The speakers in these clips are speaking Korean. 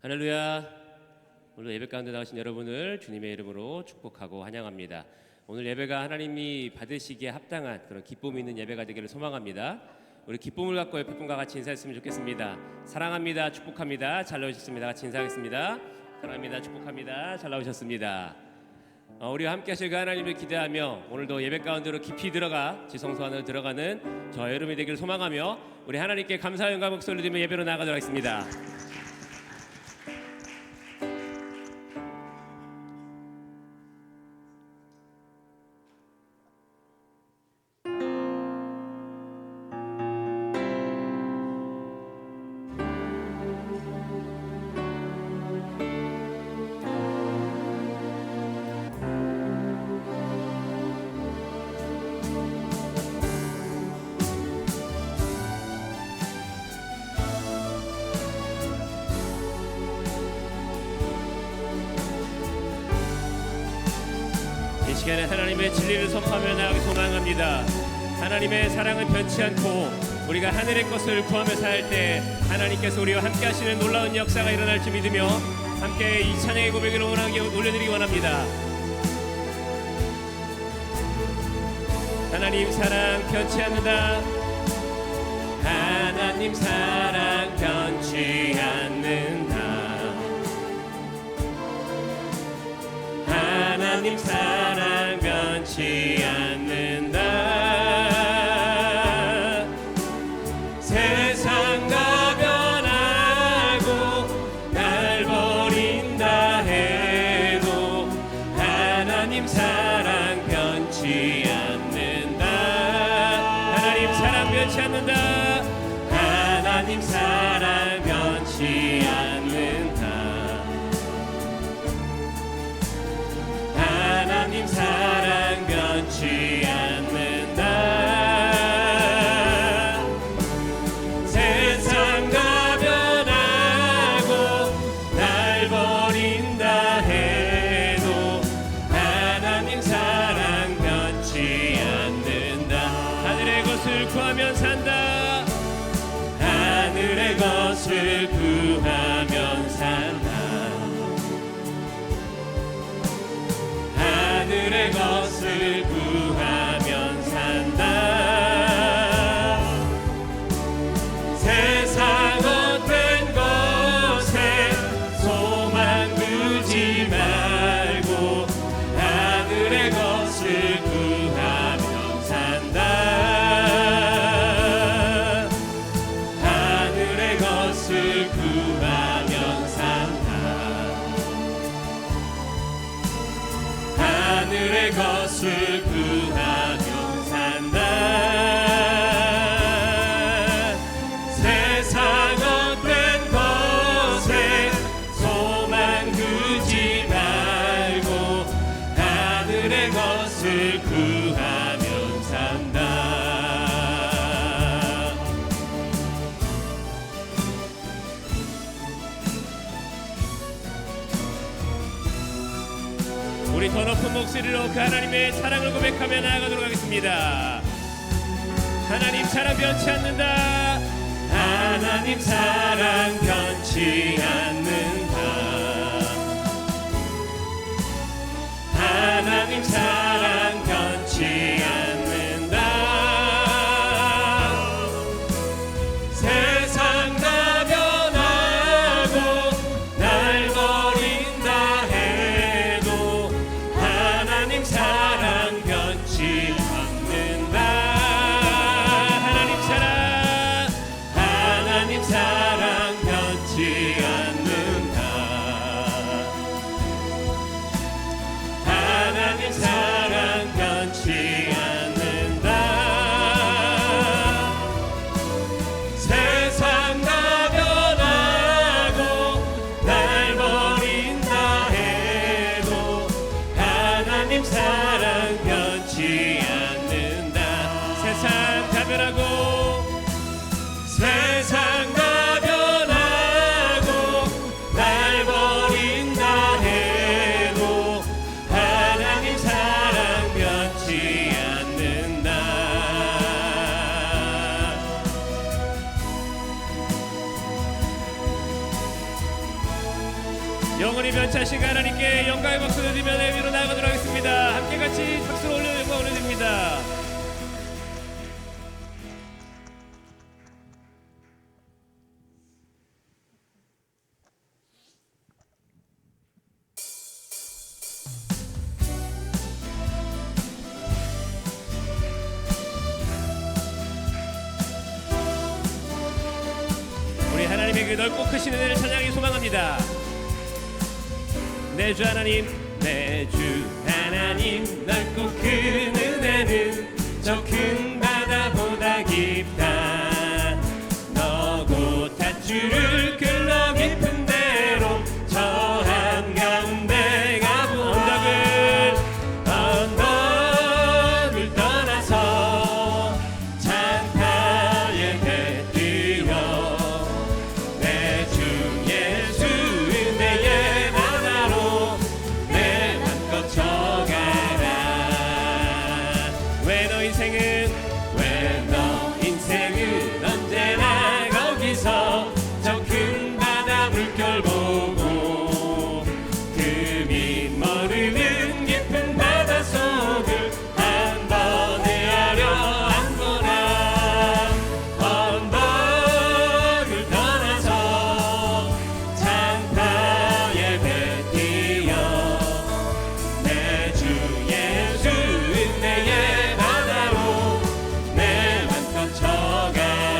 할렐루야. 오늘 예배 가운데 나오신 여러분을 주님의 이름으로 축복하고 환영합니다. 오늘 예배가 하나님이 받으시기에 합당한 그런 기쁨이 있는 예배가 되기를 소망합니다. 우리 기쁨을 갖고 옆에 분과 같이 인사했으면 좋겠습니다. 사랑합니다. 축복합니다. 잘 나오셨습니다. 같이 인사하겠습니다. 사랑합니다. 축복합니다. 잘 나오셨습니다. 우리와 함께 하실 그 하나님을 기대하며 오늘도 예배 가운데로 깊이 들어가 지성소 안으로 들어가는 저 여러분이 되기를 소망하며 우리 하나님께 감사와 영광 목소리를 들으며 예배로 나아가도록 하겠습니다. 이 시간에 하나님의 진리를 선포하며 나아가기 소망합니다. 하나님의 사랑은 변치 않고 우리가 하늘의 것을 구하며 살 때 하나님께서 우리와 함께 하시는 놀라운 역사가 일어날 줄 믿으며 함께 이 찬양의 고백을 올려드리기 원합니다. 하나님 사랑 변치 않는다. 하나님 사랑 변치 않는다. 하나님 사랑 변치 않는다. 세상과 변하고 날 버린다 해도 하나님 사랑 변치 않는다. 하나님 사랑 변치 않는다. 하나님 사랑 변치 않는다. 하나님 사랑 변치 않는다. 세상과 변하고 날 버린다 해도 하나님 사랑 변치 않는다. 하늘의 것을 구하면 산다. 하늘의 것을 구하면 산다. 하늘의 것을 구하면 산다. 세상 헛된 것에 소망 두지 말고 하늘의 것을 구하면 산다. 하늘의 것을 구하면 산다. 하늘의 것을 것을 구하면 산다. 우리 더 높은 목소리로 그 하나님의 사랑을 고백하며 나아가도록 하겠습니다. 하나님 사랑 변치 않는다. 하나님 사랑 변치 않는다. 하나님 사랑 변치 않는다. 세상 다 변하고 날 버린다 해도 하나님 사랑 변치 않는다. 하나님 사랑 변치 않는다. 하나님 사랑 변치 않는다. 세상 다 변하고 날 버린다 해도 하나님 사랑 변치 않는다. 세상 다 변하고 세상 다 변하고 날 버린다 해도 하나님 사랑 변치 않는다. 영원히 변치하신 하나님께 영광의 박수를 드리며 내 위로 나아가도록 하겠습니다. 함께 같이 박수를 올려 영광 올려드립니다. 우리 하나님의 그 넓고 크신 은혜를 찬양하기 소망합니다. 내 주 하나님, 내 주 하나님, 넓고 큰 은혜는 저 큰 바다보다 깊다. 너고 닷줄을 끌러 깊은 데로 저 한가운데 가부 언덕을 떠나서 창파에 배뜨려 내 주 예수 은혜의 바다로 내 맘껏 져가라. 왜 너 인생은 언제나 거기서 저 큰 바다 물결 보고 그 밑 모르는 깊은 바다 속을 한번 헤아려 안거나 언덕을 떠나서 창파에 배띄어 내 주 예수 은혜의 바다로 내 맘껏 져가라.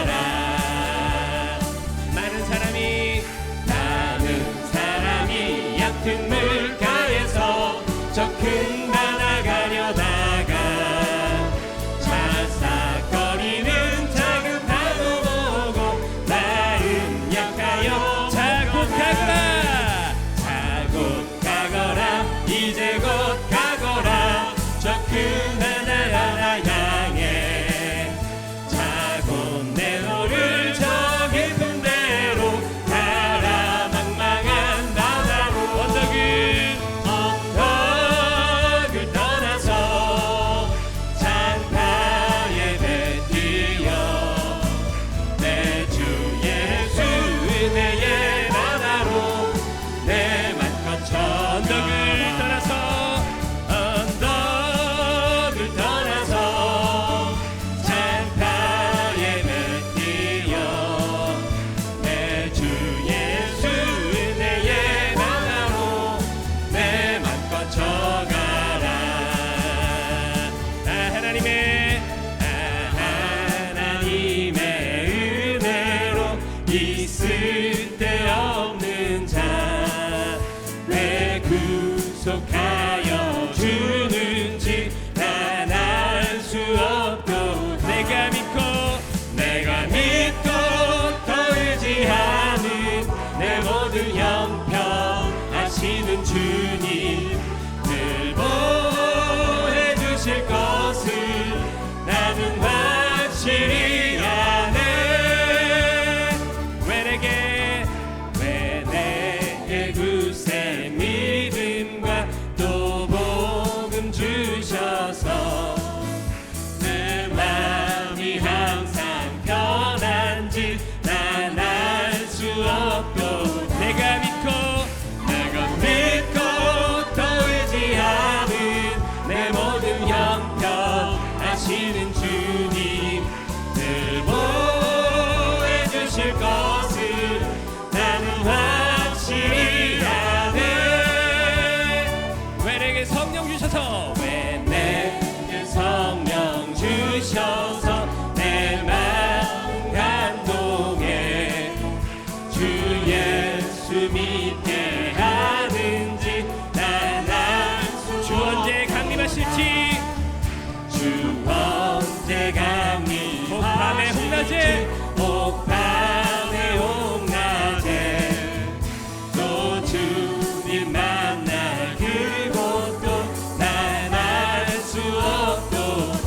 주실 것을 나는 확실히 아네. 왜 내게 굳세 믿음과 또 복음 주셔서 내 마음이 항상 편한지 난 알 수 없고 내가 믿고 또 의지하는 내 모든 형편 아시는 주님 늘 보호해 주실 것을 나는 확실히 아네. 왜 내게 성령 주셔서 왜 내게 성령 주셔서 내 마음 감동해 주 예수 믿게 하는지 난 알 수 언제 강림하실지 주 언제 강림하실지 혹밤의 홍낮에 또 주님 만날 그곳도 난 알 수 없고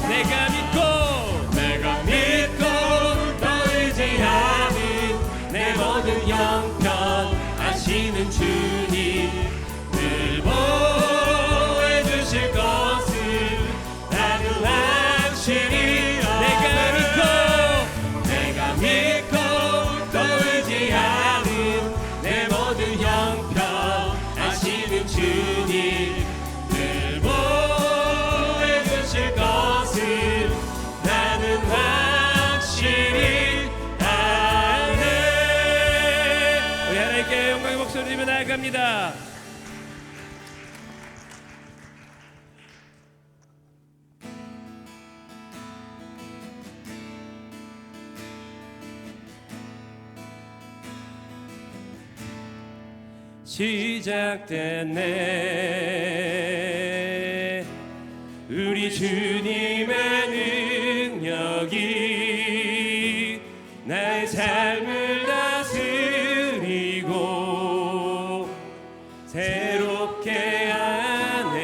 내가 믿고 또 의지하는 내 모든 형편 아시는 주님 늘 보호해 주실 것을 나는 확실히 내가 믿고 또 의지하는 내 모든 형편 아시는 주님 늘 보호해 주실 것을 나는 확실히 아네. 우리 하나님께 영광의 목소리 들으며 나아갑니다. 시작됐네 우리 주님의 능력이 나의 삶을 다스리고 새롭게 하네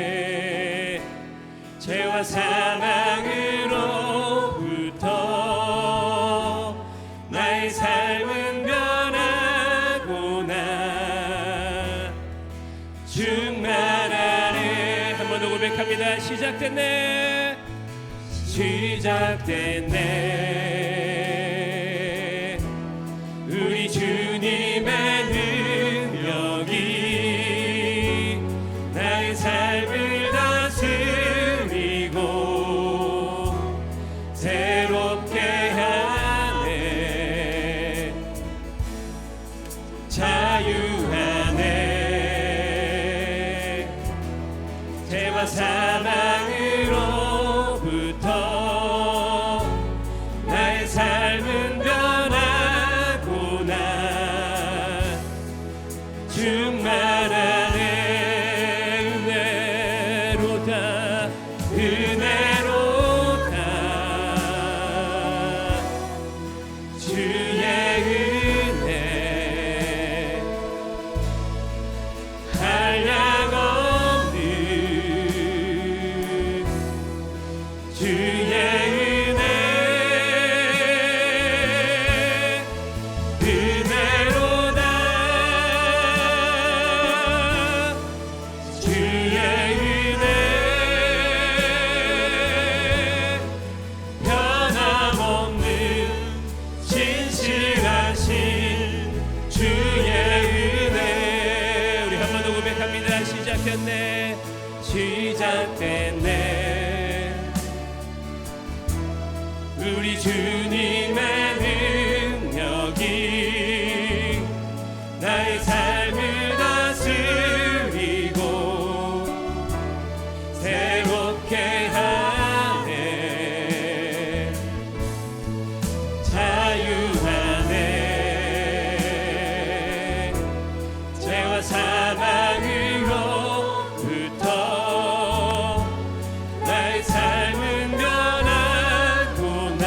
자유하네 죄와 사망으로부터 나의 삶은 변하구나 충만하네. 한 번 더 고백합니다. 시작됐네 우리 주님의 능력이 나의 삶을 다스리고 새롭게 하네 자유하네 죄와 사망으로부터 나의 삶은 변하구나 충만하네 은혜로다 주의 은혜 한량없는 주의 은혜 은혜로다 주의 은혜 변함없는 진실하신 주의 은혜. 우리 한 번 더 고백합니다. 시작됐네 우리 주님의 능력이 나의 삶을 다스리고 새롭게 하네 자유하네 죄와 사망으로부터 나의 삶은 변하구나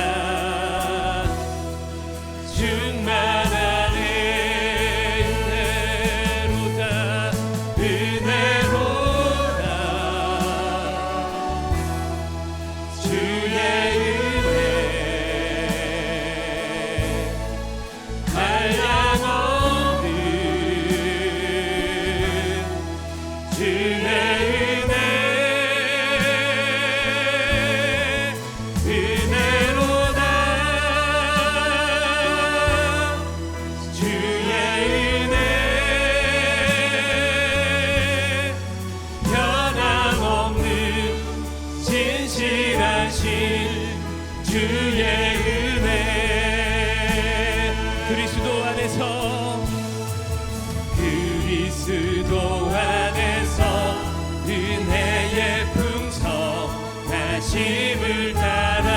그리스도 안에서 은혜의 풍성하심을 따라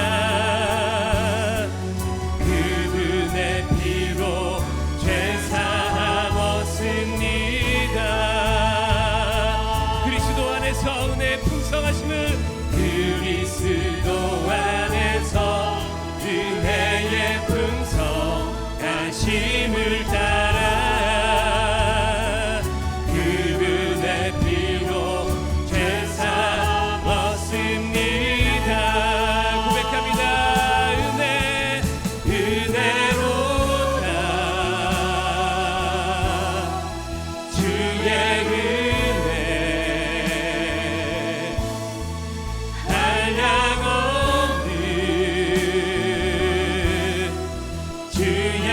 그분의 피로 죄 사함 얻습니다. 그리스도 안에서 은혜의 풍성하심을 그리스도 안에서 은혜의 풍성하심을 따라 그분의 피로 죄 사함 얻습니다. 고백합니다. 은혜로다 주의 은혜 한량없는 주의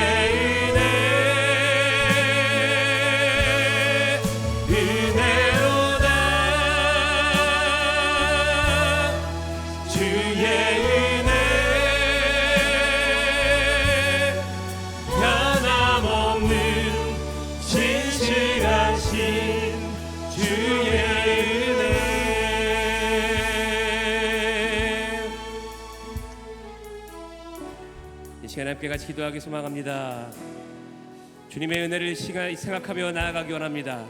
은혜로다 주의 은혜 변함없는 진실하신 주의 은혜. 이 시간 함께 같이 기도하기 소망합니다. 주님의 은혜를 생각하며 나아가기 원합니다.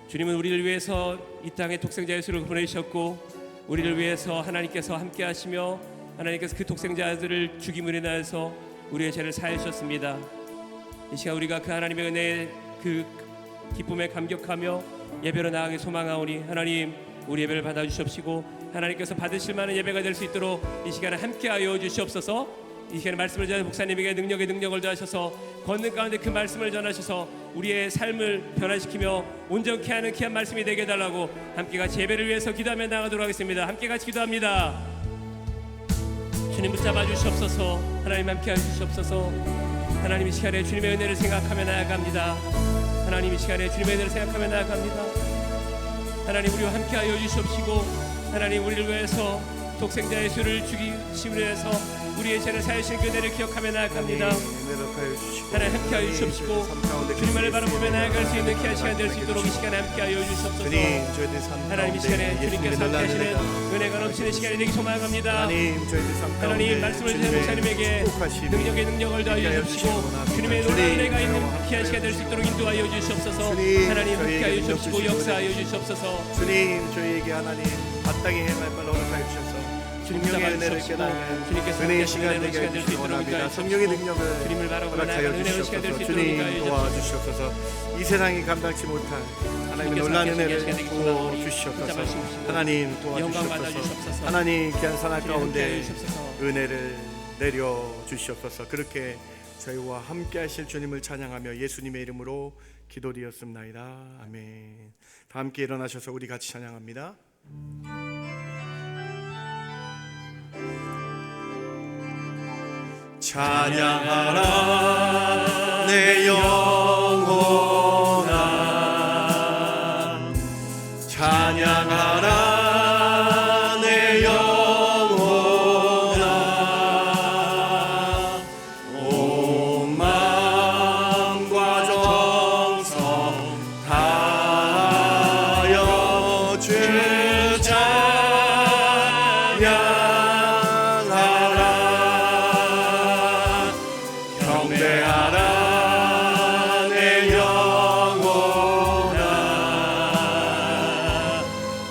주님은 우리를 위해서 이 땅에 독생자 예수를 보내주셨고 우리를 위해서 하나님께서 함께 하시며 하나님께서 그 독생자들을 죽임으로 인하여서 우리의 죄를 사해 주셨습니다. 이 시간 우리가 그 하나님의 은혜의 그 기쁨에 감격하며 예배로 나아가기 소망하오니 하나님 우리 예배를 받아주시옵시고 하나님께서 받으실 만한 예배가 될 수 있도록 이 시간에 함께하여 주시옵소서. 이 시간에 말씀을 전하는 목사님에게 능력을 더하셔서 걷는 가운데 그 말씀을 전하셔서 우리의 삶을 변화시키며 온전케 하는 귀한 말씀이 되게 해달라고 함께 같이 예배를 위해서 기도하며 나가도록 하겠습니다. 함께 같이 기도합니다. 주님 붙잡아 주시옵소서. 하나님 함께 해주시옵소서. 하나님 이 시간에 주님의 은혜를 생각하며 나아갑니다. 하나님 이 시간에 주님의 은혜를 생각하며 나아갑니다. 하나님 우리와 함께 하여 주시옵시고 하나님 우리를 위해서 독생자 예수를 죽이심으로 해서 우리의 죄를 사하신 그 은혜를 기억하며 나아갑니다. 하나님 함께하여 주시옵시고 주님만을 바라보며 나아갈 수 있는 귀한 시간 될 수 있도록 이 시간에 함께하여 주시옵소서. 하나님 이 시간에 주님께서 함께하시는 은혜가 넘치는 시간이 되기 소망합니다. 하나님 말씀을 주시는 목사님에게 능력을 더하여 주시고 주님의 놀라운 은혜가 있는 귀한 시간 될 수 있도록 인도하여 주시옵소서. 하나님 함께하여 주시옵시고 역사하여 주시옵소서. 주님 저희에게 하나님 마땅히 행할 바를 허락하여 주셔서 성령의 은혜를 깨닫는 은혜의 시간 되게 해주시기 원합니다. 성령의 능력을 허락하여 주시옵소서. 주님 도와주시옵소서. 이 세상이 감당치 못할 하나님의 놀라운 은혜를 부어 주시옵소서. 하나님 도와주시옵소서. 하나님 귀한 산악 가운데 은혜를 내려 주시옵소서. 그렇게 저희와 함께 하실 주님을 찬양하며 예수님의 이름으로 기도드렸습나이다. 아멘. 다 함께 일어나셔서 우리 같이 찬양합니다. 찬양하라 내 영혼아 찬양하라 내 영혼아 온 마음과 정성 다하여 주 경배하라 내 영혼아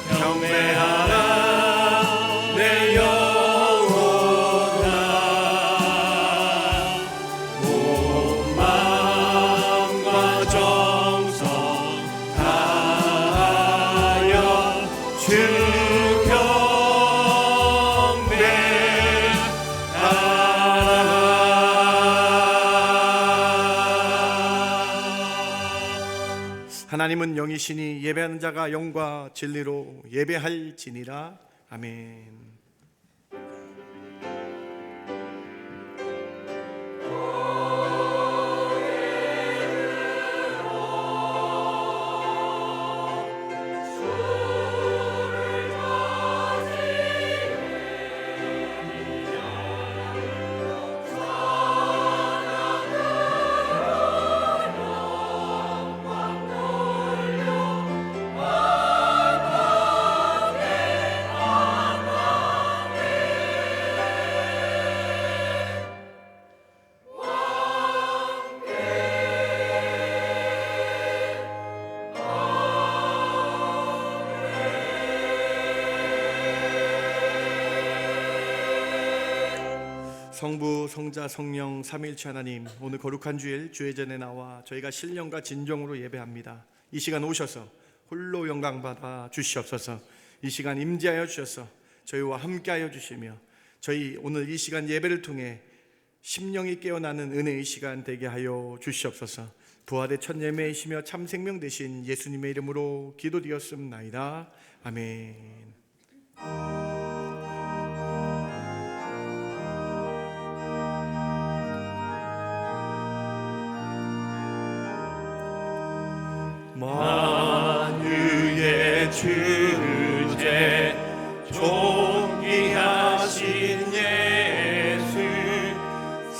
경배하라 내 영혼아 온 마음과 정성 다하여 주 하나님은 영이시니 예배하는 자가 영과 진리로 예배할지니라. 아멘. 성부, 성자, 성령 삼위일체 하나님, 오늘 거룩한 주일 주의 전에 나와 저희가 신령과 진정으로 예배합니다. 이 시간 오셔서 홀로 영광 받아 주시옵소서. 이 시간 임재하여 주셔서 저희와 함께하여 주시며 저희 오늘 이 시간 예배를 통해 심령이 깨어나는 은혜의 시간 되게 하여 주시옵소서. 부활의 첫 예매이시며 참 생명 되신 예수님의 이름으로 기도드렸습나이다. 아멘. 만유의 주제 존귀하신 예수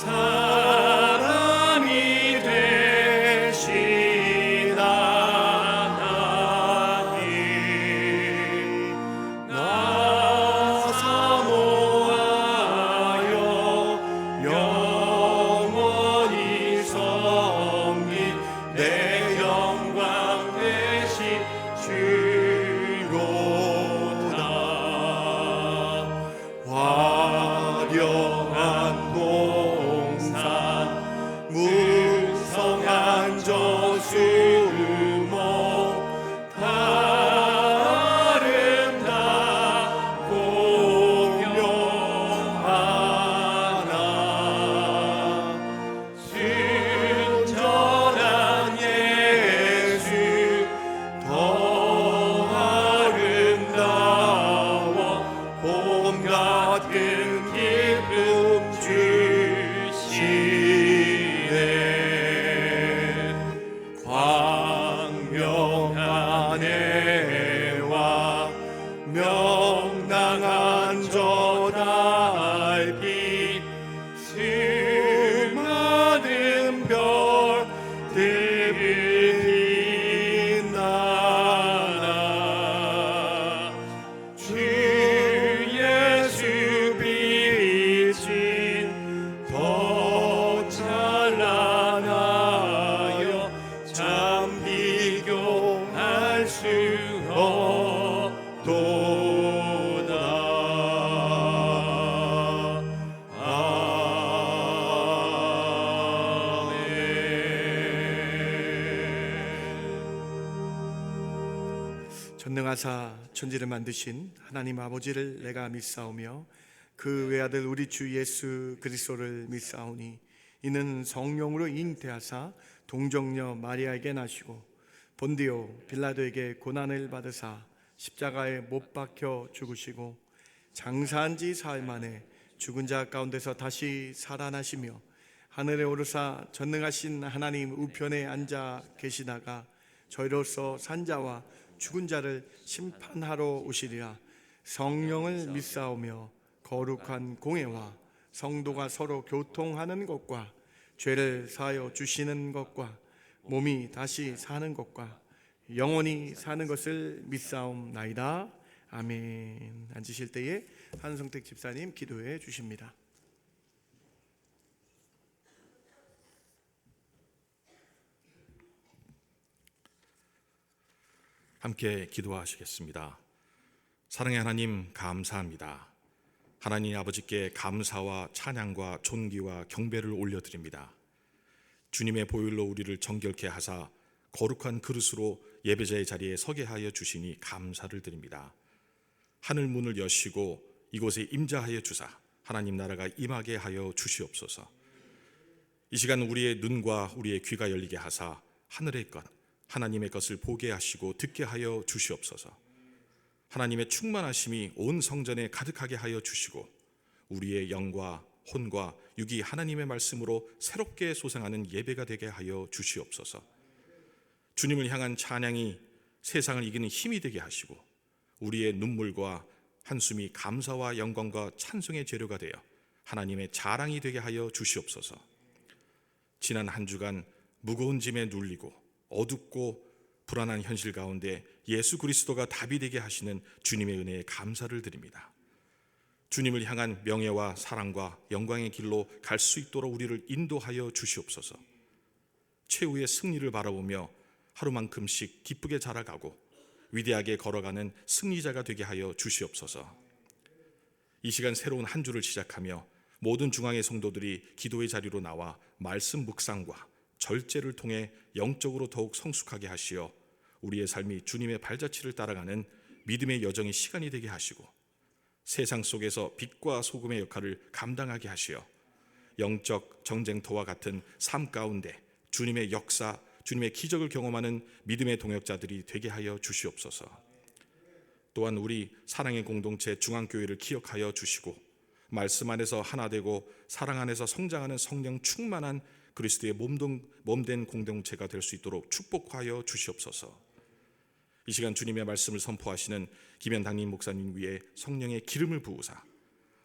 사람이 되신 하나님 나 사모하여 영원히 섬긴 내 영광 되신 주로다. 화려한 동산 무성한 저수목 다 아름답고 공명하나 순전한 예수 더 아름다워 봄 같은 기쁨 주시네. 광명한 해와 명랑한 저 달빛 수많은 별들이 빛나나 주 예수 빛인 더 찬란하여 참 비교할 수 없도다. 아멘. 전능하사 천지를 만드신 하나님 아버지를 내가 믿사오며 그 외아들 우리 주 예수 그리스도를 믿사오니 이는 성령으로 잉태하사 동정녀 마리아에게 나시고 본디오 빌라도에게 고난을 받으사 십자가에 못 박혀 죽으시고 장사한 지 사흘 만에 죽은 자 가운데서 다시 살아나시며 하늘에 오르사 전능하신 하나님 우편에 앉아 계시다가 저희로서 산자와 죽은 자를 심판하러 오시리라. 성령을 믿사오며 거룩한 공회와 성도가 서로 교통하는 것과 죄를 사하여 주시는 것과 몸이 다시 사는 것과 영원히 사는 것을 믿사옵나이다. 아멘. 앉으실 때에 한성택 집사님 기도해 주십니다. 함께 기도하시겠습니다. 사랑의 하나님, 감사합니다. 하나님 아버지께 감사와 찬양과 존귀와 경배를 올려드립니다. 주님의 보혈로 우리를 정결케 하사 거룩한 그릇으로 예배자의 자리에 서게 하여 주시니 감사를 드립니다. 하늘 문을 여시고 이곳에 임자하여 주사 하나님 나라가 임하게 하여 주시옵소서. 이 시간 우리의 눈과 우리의 귀가 열리게 하사 하늘의 것, 하나님의 것을 보게 하시고 듣게 하여 주시옵소서. 하나님의 충만하심이 온 성전에 가득하게 하여 주시고 우리의 영과 혼과 육이 하나님의 말씀으로 새롭게 솟아나는 예배가 되게 하여 주시옵소서. 주님을 향한 찬양이 세상을 이기는 힘이 되게 하시고 우리의 눈물과 한숨이 감사와 영광과 찬송의 재료가 되어 하나님의 자랑이 되게 하여 주시옵소서. 지난 한 주간 무거운 짐에 눌리고 어둡고 불안한 현실 가운데 예수 그리스도가 답이 되게 하시는 주님의 은혜에 감사를 드립니다. 주님을 향한 명예와 사랑과 영광의 길로 갈 수 있도록 우리를 인도하여 주시옵소서. 최후의 승리를 바라보며 하루만큼씩 기쁘게 자라가고 위대하게 걸어가는 승리자가 되게 하여 주시옵소서. 이 시간 새로운 한 주를 시작하며 모든 중앙의 성도들이 기도의 자리로 나와 말씀 묵상과 절제를 통해 영적으로 더욱 성숙하게 하시어 우리의 삶이 주님의 발자취를 따라가는 믿음의 여정의 시간이 되게 하시고 세상 속에서 빛과 소금의 역할을 감당하게 하시어 영적 정쟁터와 같은 삶 가운데 주님의 역사, 주님의 기적을 경험하는 믿음의 동역자들이 되게 하여 주시옵소서. 또한 우리 사랑의 공동체 중앙교회를 기억하여 주시고 말씀 안에서 하나 되고 사랑 안에서 성장하는 성령 충만한 그리스도의 몸된 공동체가 될 수 있도록 축복하여 주시옵소서. 이 시간 주님의 말씀을 선포하시는 김현당님 목사님 위에 성령의 기름을 부으사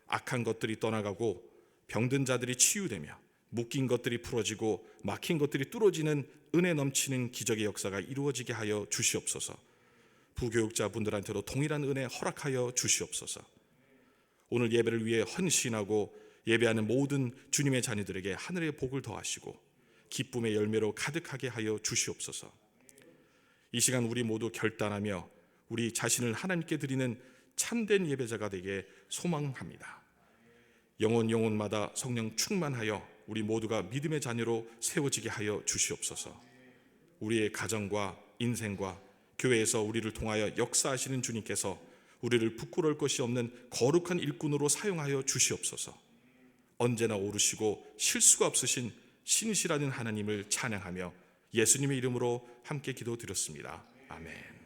악한 것들이 떠나가고 병든 자들이 치유되며 묶인 것들이 풀어지고 막힌 것들이 뚫어지는 은혜 넘치는 기적의 역사가 이루어지게 하여 주시옵소서. 부교육자분들한테도 동일한 은혜 허락하여 주시옵소서. 오늘 예배를 위해 헌신하고 예배하는 모든 주님의 자녀들에게 하늘의 복을 더하시고 기쁨의 열매로 가득하게 하여 주시옵소서. 이 시간 우리 모두 결단하며 우리 자신을 하나님께 드리는 참된 예배자가 되게 소망합니다. 영혼마다 성령 충만하여 우리 모두가 믿음의 자녀로 세워지게 하여 주시옵소서. 우리의 가정과 인생과 교회에서 우리를 통하여 역사하시는 주님께서 우리를 부끄러울 것이 없는 거룩한 일꾼으로 사용하여 주시옵소서. 언제나 오르시고 실수가 없으신 신실하신 하나님을 찬양하며 예수님의 이름으로 함께 기도드렸습니다. 아멘.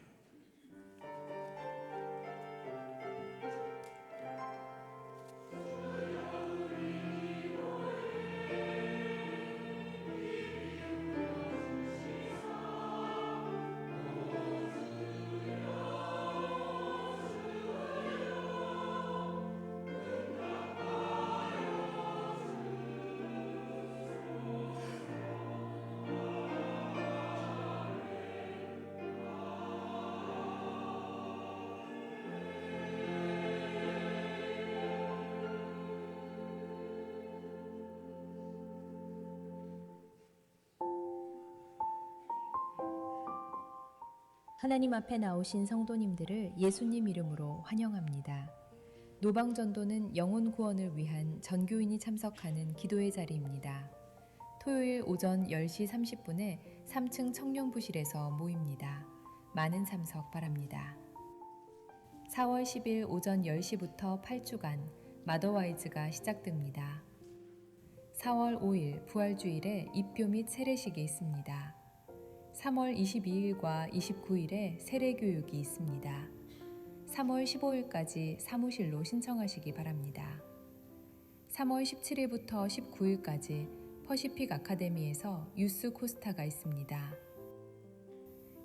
하나님 앞에 나오신 성도님들을 예수님 이름으로 환영합니다. 노방전도는 영혼 구원을 위한 전교인이 참석하는 기도의 자리입니다. 토요일 오전 10시 30분에 3층 청년부실에서 모입니다. 많은 참석 바랍니다. 4월 10일 오전 10시부터 8주간 마더와이즈가 시작됩니다. 4월 5일 부활주일에 입교 및 세례식이 있습니다. 3월 22일과 29일에 세례교육이 있습니다. 3월 15일까지 사무실로 신청하시기 바랍니다. 3월 17일부터 19일까지 퍼시픽 아카데미에서 유스 코스타가 있습니다.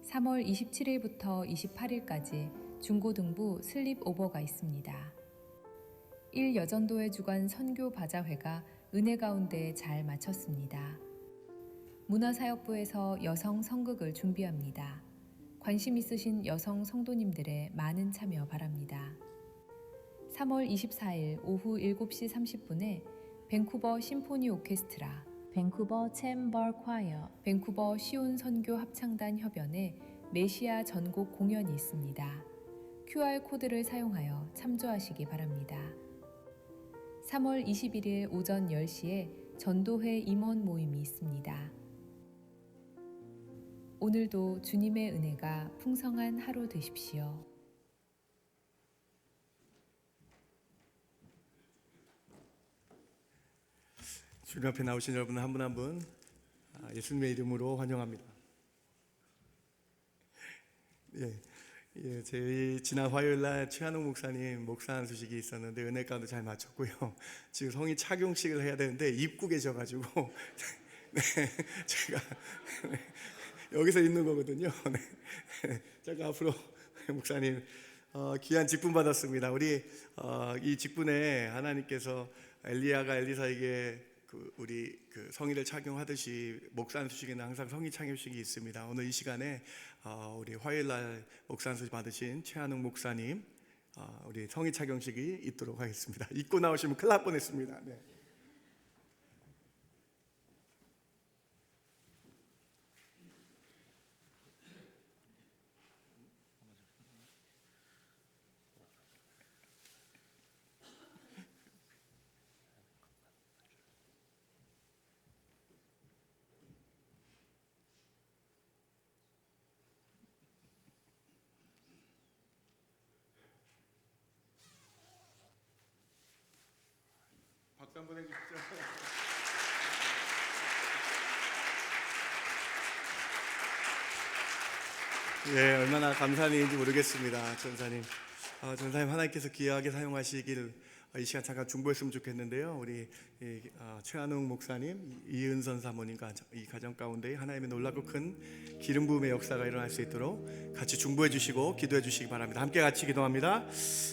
3월 27일부터 28일까지 중고등부 슬립 오버가 있습니다. 1여전도회 주간 선교 바자회가 은혜 가운데 잘 마쳤습니다. 문화사역부에서 여성 성극을 준비합니다. 관심 있으신 여성 성도님들의 많은 참여 바랍니다. 3월 24일 오후 7시 30분에 밴쿠버 심포니 오케스트라, 밴쿠버 챔버 콰이어, 밴쿠버 시온 선교 합창단 협연의 메시아 전곡 공연이 있습니다. QR코드를 사용하여 참조하시기 바랍니다. 3월 21일 오전 10시에 전도회 임원 모임이 있습니다. 오늘도 주님의 은혜가 풍성한 하루 되십시오. 주님 앞에 나오신 여러분 한 분 한 분 예수님의 이름으로 환영합니다. 저희 지난 화요일 날 최한웅 목사님 목사하는 소식이 있었는데 은혜 가운데 잘 마쳤고요. 지금 성인 착용식을 해야 되는데 입고 계셔가지고 네, 제가 여기서 있는 거거든요. 네. 제가 앞으로 목사님 귀한 직분 받았습니다. 우리 이 직분에 하나님께서 엘리야가 엘리사에게 우리 성의를 착용하듯이 목사한 수식에는 항상 성의 착용식이 있습니다. 오늘 이 시간에 우리 화요일날 목사한 수식 받으신 최한웅 목사님 우리 성의 착용식이 있도록 하겠습니다. 입고 나오시면 큰일 날 뻔했습니다. 네. 박수 한번 해주시죠. 예, 얼마나 감사한 일인지 모르겠습니다, 전사님. 전사님 하나님께서 귀하게 사용하시길 이 시간 잠깐 중보했으면 좋겠는데요. 우리 최한웅 목사님, 이은선 사모님과 이 가정 가운데 하나님의 놀랍고 큰 기름 부음의 역사가 일어날 수 있도록 같이 중보해 주시고 기도해 주시기 바랍니다. 함께 같이 기도합니다.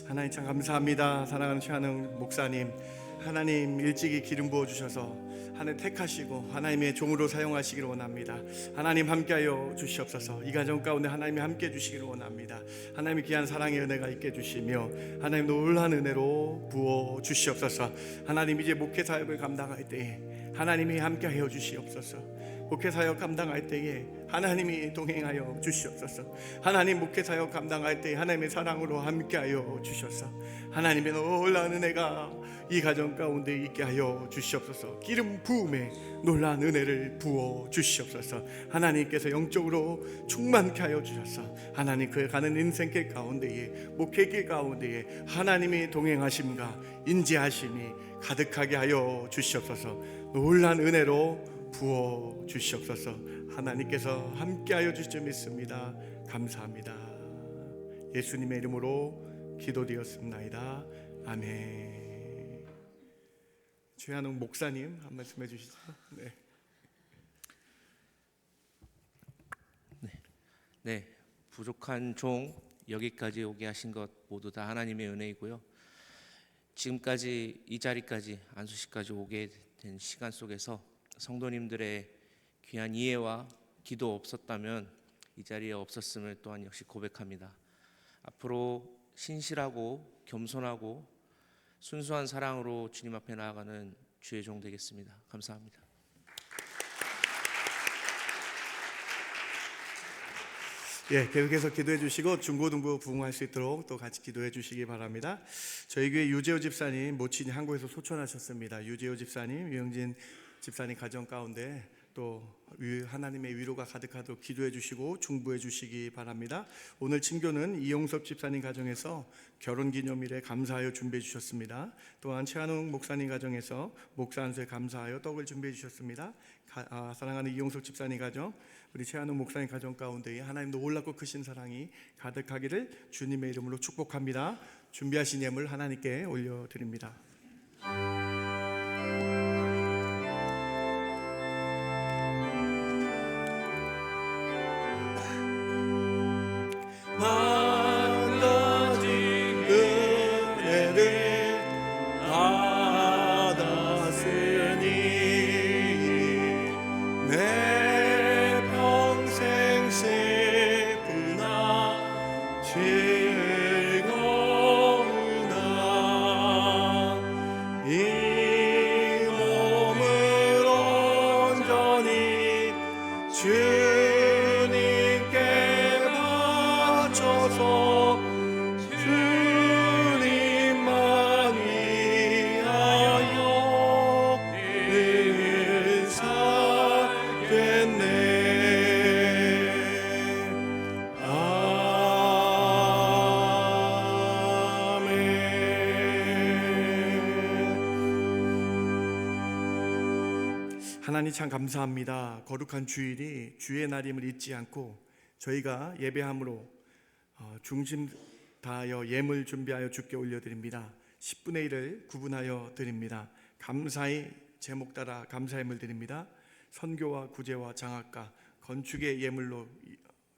하나님 참 감사합니다. 사랑하는 최한웅 목사님, 하나님 일찍이 기름 부어 주셔서 하나님 택하시고 하나님의 종으로 사용하시기를 원합니다. 하나님 함께하여 주시옵소서. 이 가정 가운데 하나님이 함께해 주시기를 원합니다. 하나님의 귀한 사랑의 은혜가 있게 해주시며 하나님 놀라운 은혜로 부어 주시옵소서. 하나님 이제 목회 사역을 감당할 때에 하나님이 함께하여 주시옵소서. 목회 사역 감당할 때에 하나님이 동행하여 주시옵소서. 하나님 목회 사역 감당할 때에 하나님의 사랑으로 함께하여 주셔서 하나님의 놀라운 은혜가 이 가정 가운데 있게 하여 주시옵소서. 기름 부음에 놀라운 은혜를 부어 주시옵소서. 하나님께서 영적으로 충만케 하여 주셔서 하나님 그 가는 인생길 가운데에 목회길 가운데에 하나님이 동행하심과 인지하심이 가득하게 하여 주시옵소서. 놀라운 은혜로 부어 주시옵소서. 하나님께서 함께하여 주실 줄 믿습니다. 감사합니다. 예수님의 이름으로 기도드렸습니다. 아멘. 최한웅 목사님 한 말씀 해주시죠. 네. 네, 부족한 종 여기까지 오게 하신 것 모두 다 하나님의 은혜이고요. 지금까지 이 자리까지 안수시까지 오게 된 시간 속에서 성도님들의 귀한 이해와 기도 없었다면 이 자리에 없었음을 또한 역시 고백합니다. 앞으로 신실하고 겸손하고 순수한 사랑으로 주님 앞에 나아가는 주의 종 되겠습니다. 감사합니다. 예, 계속해서 기도해 주시고 중고등부 부흥할 수 있도록 또 같이 기도해 주시기 바랍니다. 저희 교회 유재호 집사님 모친이 한국에서 소천하셨습니다. 유재호 집사님, 유영진 집사님 가정 가운데 또 하나님의 위로가 가득하도록 기도해 주시고 중보해 주시기 바랍니다. 오늘 친교는 이용섭 집사님 가정에서 결혼기념일에 감사하여 준비해 주셨습니다. 또한 최한웅 목사님 가정에서 목사 안수에 감사하여 떡을 준비해 주셨습니다. 사랑하는 이용섭 집사님 가정, 우리 최한웅 목사님 가정 가운데 하나님 놀랍고 크신 사랑이 가득하기를 주님의 이름으로 축복합니다. 준비하신 예물 하나님께 올려드립니다. 한 가지 은혜를 받았으니 내 평생 슬프나 즐거우나 이 몸을 온전히 주님께 바쳐서 주님만 위하여 늘 살겠네. 아멘. 하나님 참 감사합니다. 거룩한 주일이 주의 날임을 잊지 않고 저희가 예배함으로 중심 다하여 예물 준비하여 주께 올려드립니다. 10분의 1을 구분하여 드립니다. 감사의 제목 따라 감사 예물 드립니다. 선교와 구제와 장학과 건축의 예물로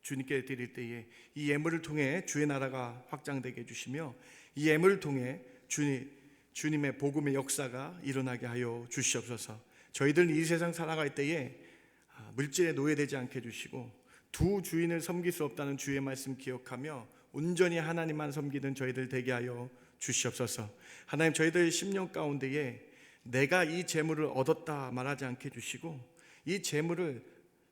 주님께 드릴 때에 이 예물을 통해 주의 나라가 확장되게 해주시며 이 예물을 통해 주님의 복음의 역사가 일어나게 하여 주시옵소서. 저희들 이 세상 살아갈 때에 물질에 노예되지 않게 해주시고 두 주인을 섬길 수 없다는 주의 말씀 기억하며 온전히 하나님만 섬기는 저희들 되게 하여 주시옵소서. 하나님, 저희들 10년 가운데에 내가 이 재물을 얻었다 말하지 않게 해주시고 이 재물을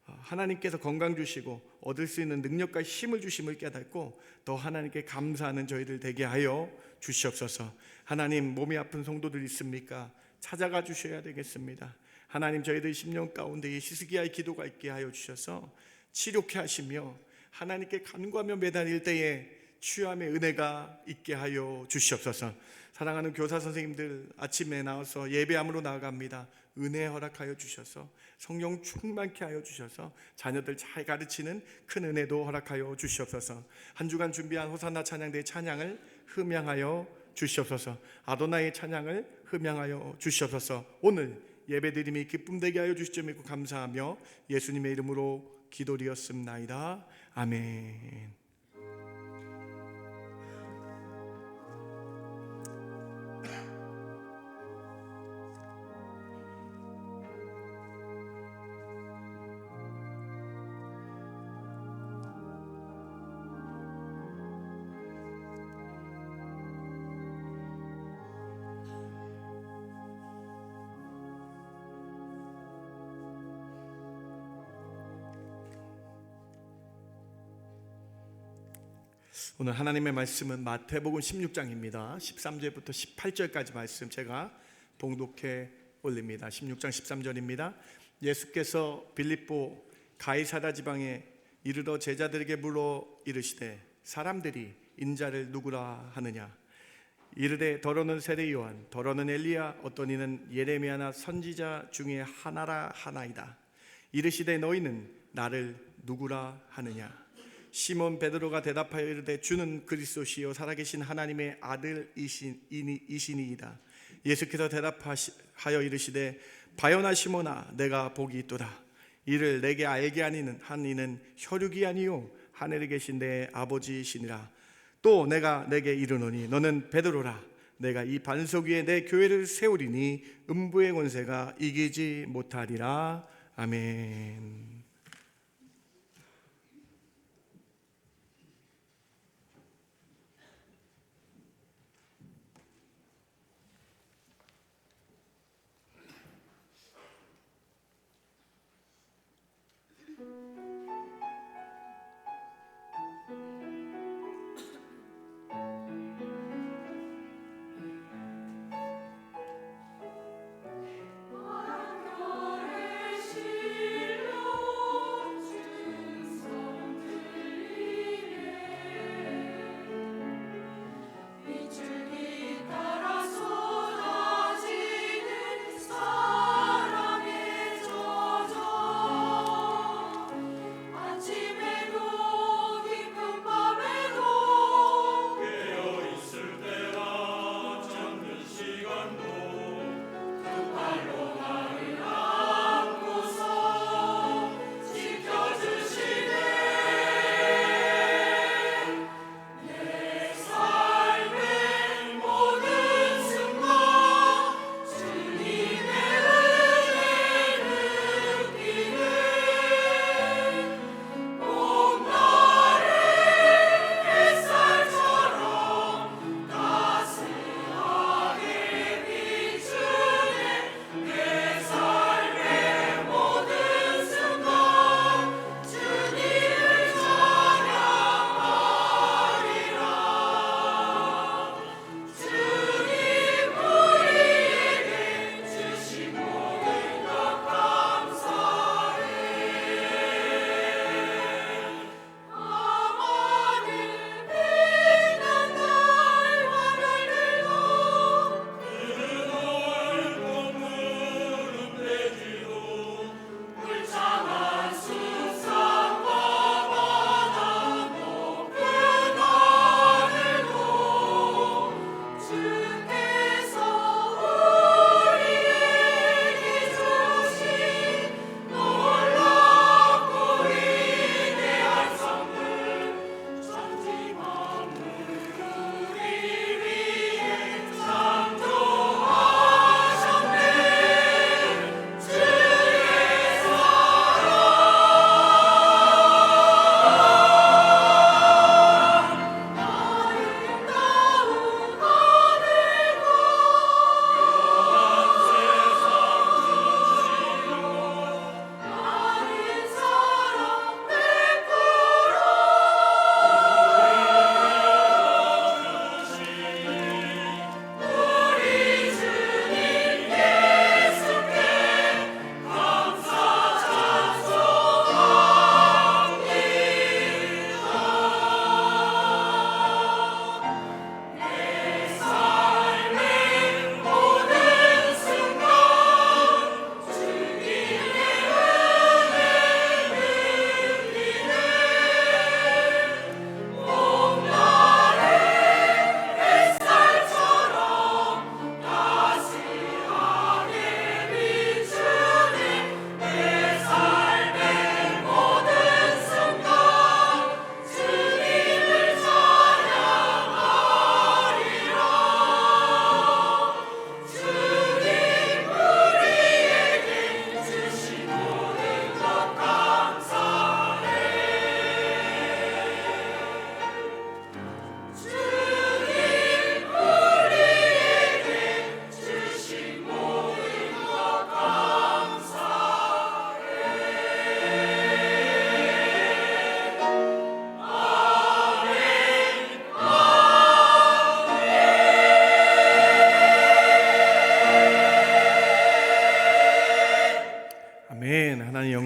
하나님께서 건강 주시고 얻을 수 있는 능력과 힘을 주심을 깨닫고 더 하나님께 감사하는 저희들 되게 하여 주시옵소서. 하나님, 몸이 아픈 성도들 있습니까? 찾아가 주셔야 되겠습니다. 하나님, 저희들 10년 가운데에 히스기야의 기도가 있게 하여 주셔서 치료케 하시며 하나님께 간구하며 매달릴 때에 취함의 은혜가 있게 하여 주시옵소서. 사랑하는 교사 선생님들 아침에 나와서 예배함으로 나아갑니다. 은혜 허락하여 주셔서 성령 충만케 하여 주셔서 자녀들 잘 가르치는 큰 은혜도 허락하여 주시옵소서. 한 주간 준비한 호산나 찬양대 찬양을 흠양하여 주시옵소서. 아도나의 찬양을 흠양하여 주시옵소서. 오늘 예배드림이 기쁨되게 하여 주시죠 믿고 감사하며 예수님의 이름으로 기도드렸습나이다. 아멘. 오늘 하나님의 말씀은 마태복음 16장입니다. 13절부터 18절까지 말씀 제가 봉독해 올립니다. 16장 13절입니다. 예수께서 빌립보 가이사랴 지방에 이르러 제자들에게 물어 이르시되 사람들이 인자를 누구라 하느냐. 이르되 더러는 세례 요한, 더러는 엘리야, 어떤 이는 예레미야나 선지자 중에 하나라 하나이다. 이르시되 너희는 나를 누구라 하느냐. 시몬 베드로가 대답하여 이르되 주는 그리스도시요 살아계신 하나님의 아들이시니이다. 예수께서 대답하여 이르시되 바요나 시몬아 내가 복이 있도다. 이를 내게 알게 한 이는 혈육이 아니요 하늘에 계신 내 아버지시니라. 또 내가 내게 이르노니 너는 베드로라. 내가 이 반석 위에 내 교회를 세우리니 음부의 권세가 이기지 못하리라. 아멘.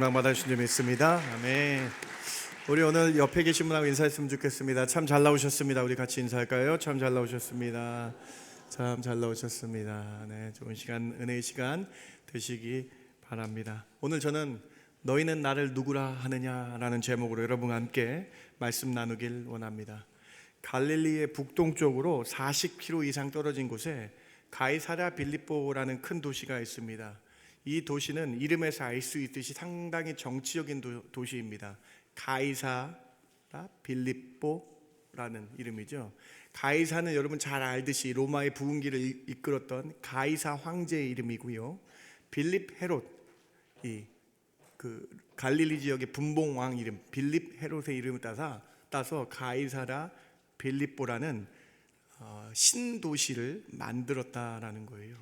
영광 받으신 줄 믿습니다. 아멘. 우리 오늘 옆에 계신 분하고 인사했으면 좋겠습니다. 참 잘 나오셨습니다. 우리 같이 인사할까요? 참 잘 나오셨습니다. 참 잘 나오셨습니다. 네, 좋은 시간, 은혜의 시간 되시기 바랍니다. 오늘 저는 너희는 나를 누구라 하느냐라는 제목으로 여러분과 함께 말씀 나누길 원합니다. 갈릴리의 북동쪽으로 40km 이상 떨어진 곳에 가이사랴 빌립보라는 큰 도시가 있습니다. 이 도시는 이름에서 알 수 있듯이 상당히 정치적인 도시입니다. 가이사랴 빌립보라는 이름이죠. 가이사는 여러분 잘 알듯이 로마의 부흥기를 이끌었던 가이사 황제의 이름이고요. 빌립 헤롯, 그 갈릴리 지역의 분봉왕 이름 빌립 헤롯의 이름을 따서 가이사랴 빌립보라는 신도시를 만들었다라는 거예요.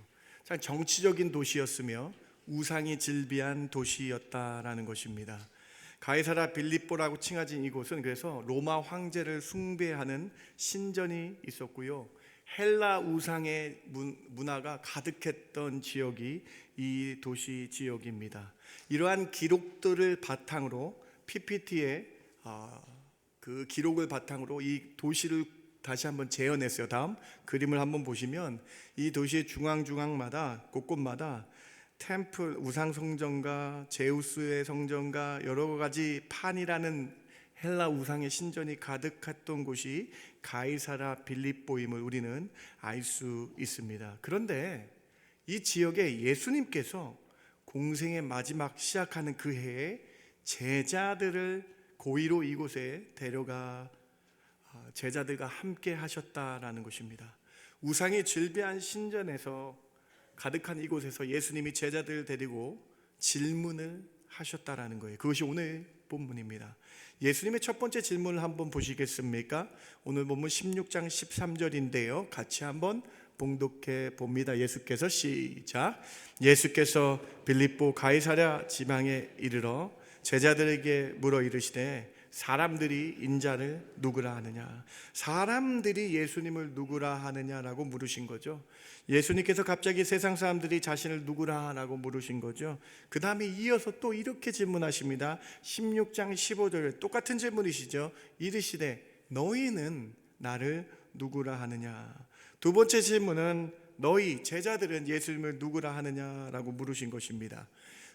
참 정치적인 도시였으며 우상이 즐비한 도시였다라는 것입니다. 가이사랴 빌립보라고 칭해진 이곳은 그래서 로마 황제를 숭배하는 신전이 있었고요. 헬라 우상의 문화가 가득했던 지역이 이 도시 지역입니다. 이러한 기록들을 바탕으로 PPT에 그 기록을 바탕으로 이 도시를 다시 한번 재현했어요. 다음 그림을 한번 보시면 이 도시의 중앙마다 곳곳마다 템플, 우상 성전과 제우스의 성전과 여러 가지 판이라는 헬라 우상의 신전이 가득했던 곳이 가이사랴 빌립보임을 우리는 알 수 있습니다. 그런데 이 지역에 예수님께서 공생의 마지막 시작하는 그 해에 제자들을 고의로 이곳에 데려가 제자들과 함께 하셨다라는 것입니다. 우상이 즐비한 신전에서 가득한 이곳에서 예수님이 제자들을 데리고 질문을 하셨다라는 거예요. 그것이 오늘 본문입니다. 예수님의 첫 번째 질문을 한번 보시겠습니까? 오늘 본문 16장 13절인데요. 같이 한번 봉독해 봅니다. 예수께서 시작. 예수께서 빌립보 가이사랴 지방에 이르러 제자들에게 물어 이르시되 사람들이 인자를 누구라 하느냐? 사람들이 예수님을 누구라 하느냐라고 물으신 거죠. 예수님께서 갑자기 세상 사람들이 자신을 누구라 하라고 물으신 거죠. 그 다음에 이어서 또 이렇게 질문하십니다. 16장 15절에 똑같은 질문이시죠. 이르시되 너희는 나를 누구라 하느냐? 두 번째 질문은 너희 제자들은 예수님을 누구라 하느냐라고 물으신 것입니다.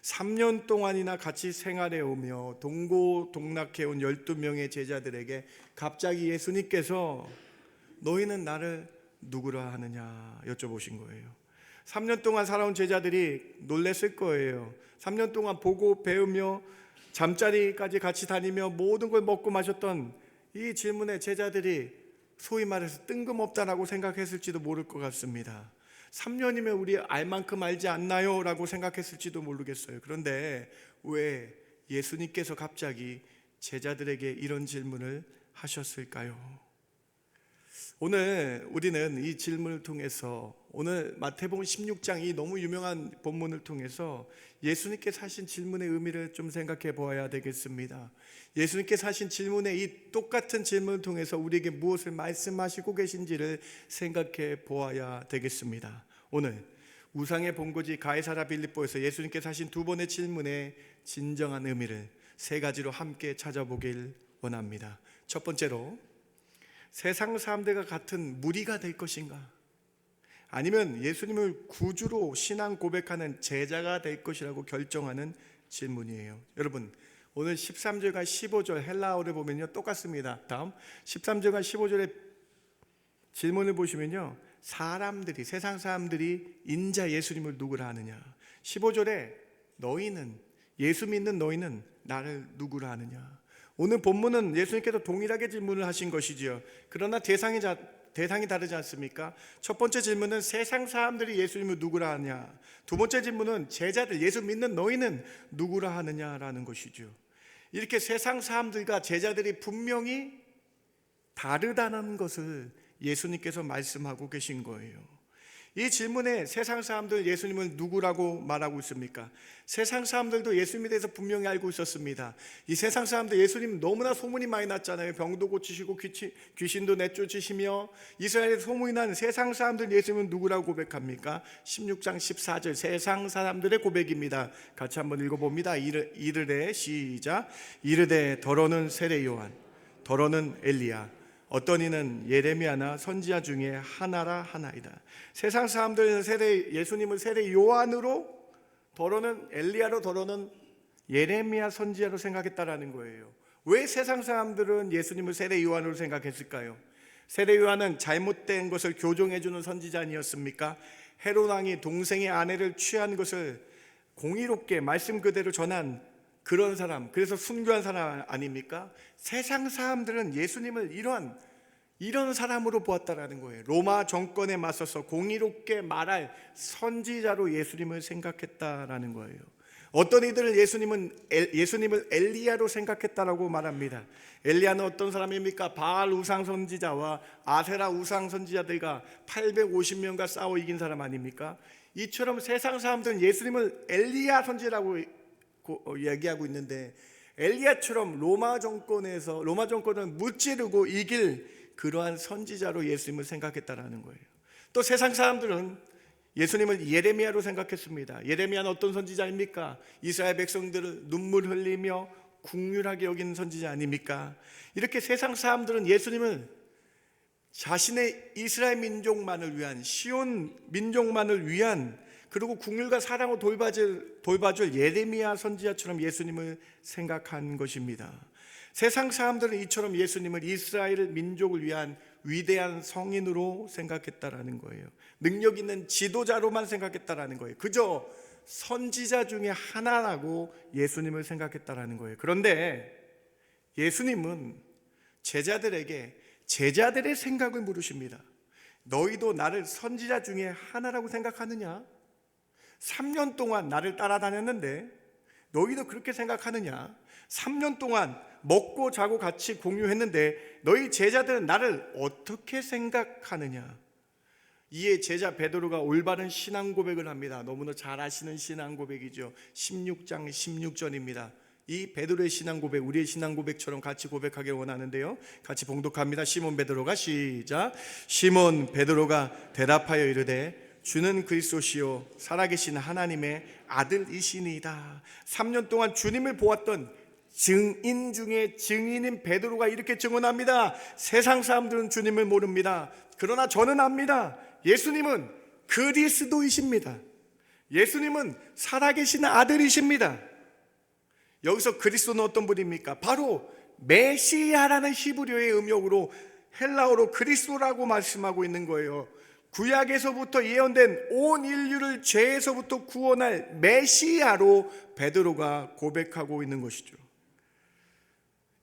3년 동안이나 같이 생활해 오며 동고동락해 온 12명의 제자들에게 갑자기 예수님께서 너희는 나를 누구라 하느냐 여쭤보신 거예요. 3년 동안 살아온 제자들이 놀랬을 거예요. 3년 동안 보고 배우며 잠자리까지 같이 다니며 모든 걸 먹고 마셨던 이 질문에 제자들이 소위 말해서 뜬금없다라고 생각했을지도 모를 것 같습니다. 3년이면 우리 알 만큼 알지 않나요? 라고 생각했을지도 모르겠어요. 그런데 왜 예수님께서 갑자기 제자들에게 이런 질문을 하셨을까요? 오늘 우리는 이 질문을 통해서 오늘 마태복음 16장 이 너무 유명한 본문을 통해서 예수님께서 하신 질문의 의미를 좀 생각해 보아야 되겠습니다. 예수님께서 하신 질문의 이 똑같은 질문을 통해서 우리에게 무엇을 말씀하시고 계신지를 생각해 보아야 되겠습니다. 오늘 우상의 본거지 가이사랴 빌립보에서 예수님께서 하신 두 번의 질문의 진정한 의미를 세 가지로 함께 찾아보길 원합니다. 첫 번째로 세상 사람들과 같은 무리가 될 것인가? 아니면 예수님을 구주로 신앙 고백하는 제자가 될 것이라고 결정하는 질문이에요. 여러분 오늘 13절과 15절 헬라어를 보면요 똑같습니다. 다음 13절과 15절의 질문을 보시면요 사람들이 세상 사람들이 인자 예수님을 누구라 하느냐? 15절에 너희는 예수 믿는 너희는 나를 누구라 하느냐? 오늘 본문은 예수님께서 동일하게 질문을 하신 것이지요. 그러나 대상이 다르지 않습니까? 첫 번째 질문은 세상 사람들이 예수님을 누구라 하느냐? 두 번째 질문은 제자들 예수 믿는 너희는 누구라 하느냐라는 것이죠. 이렇게 세상 사람들과 제자들이 분명히 다르다는 것을 예수님께서 말씀하고 계신 거예요. 이 질문에 세상 사람들 예수님을 누구라고 말하고 있습니까? 세상 사람들도 예수님에 대해서 분명히 알고 있었습니다. 이 세상 사람들 예수님 너무나 소문이 많이 났잖아요. 병도 고치시고 귀신도 내쫓으시며 이스라엘에 소문이 난 세상 사람들 예수님은 누구라고 고백합니까? 16장 14절 세상 사람들의 고백입니다. 같이 한번 읽어봅니다. 이르되 시작. 이르되 더러는 세례 요한 더러는 엘리야 어떤 이는 예레미야나 선지자 중에 하나라 하나이다. 세상 사람들은 예수님을 세례 요한으로, 더러는 엘리야로, 더러는 예레미야 선지자로 생각했다라는 거예요. 왜 세상 사람들은 예수님을 세례 요한으로 생각했을까요? 세례 요한은 잘못된 것을 교정해주는 선지자 아니었습니까? 헤롯 왕이 동생의 아내를 취한 것을 공의롭게 말씀 그대로 전한 그런 사람, 그래서 순교한 사람 아닙니까? 세상 사람들은 예수님을 이런 사람으로 보았다라는 거예요. 로마 정권에 맞서서 공의롭게 말할 선지자로 예수님을 생각했다라는 거예요. 어떤 이들은 예수님을 엘리야로 생각했다라고 말합니다. 엘리야는 어떤 사람입니까? 바알 우상 선지자와 아세라 우상 선지자들과 850명과 싸워 이긴 사람 아닙니까? 이처럼 세상 사람들은 예수님을 엘리야 선지자라고 얘기하고 있는데, 엘리야처럼 로마 정권을 무찌르고 이길 그러한 선지자로 예수님을 생각했다라는 거예요. 또 세상 사람들은 예수님을 예레미야로 생각했습니다. 예레미야는 어떤 선지자입니까? 이스라엘 백성들을 눈물 흘리며 국률하게 여긴 선지자 아닙니까? 이렇게 세상 사람들은 예수님을 자신의 이스라엘 민족만을 위한, 시온 민족만을 위한, 그리고 국률과 사랑으로 돌봐줄 예레미야 선지자처럼 예수님을 생각한 것입니다. 세상 사람들은 이처럼 예수님을 이스라엘 민족을 위한 위대한 성인으로 생각했다라는 거예요. 능력 있는 지도자로만 생각했다라는 거예요. 그저 선지자 중에 하나라고 예수님을 생각했다라는 거예요. 그런데 예수님은 제자들에게 제자들의 생각을 물으십니다. 너희도 나를 선지자 중에 하나라고 생각하느냐? 3년 동안 나를 따라다녔는데 너희도 그렇게 생각하느냐? 3년 동안 먹고 자고 같이 공유했는데 너희 제자들은 나를 어떻게 생각하느냐? 이에 제자 베드로가 올바른 신앙 고백을 합니다. 너무나 잘 아시는 신앙 고백이죠. 16장 16절입니다. 이 베드로의 신앙 고백, 우리의 신앙 고백처럼 같이 고백하길 원하는데요, 같이 봉독합니다. 시몬 베드로가 시작. 시몬 베드로가 대답하여 이르되 주는 그리스도시요 살아계신 하나님의 아들이시니이다. 3년 동안 주님을 보았던 증인 중에 증인인 베드로가 이렇게 증언합니다. 세상 사람들은 주님을 모릅니다. 그러나 저는 압니다. 예수님은 그리스도이십니다. 예수님은 살아계신 아들이십니다. 여기서 그리스도는 어떤 분입니까? 바로 메시아라는 히브리어의 음역으로 헬라어로 그리스도라고 말씀하고 있는 거예요. 구약에서부터 예언된 온 인류를 죄에서부터 구원할 메시아로 베드로가 고백하고 있는 것이죠.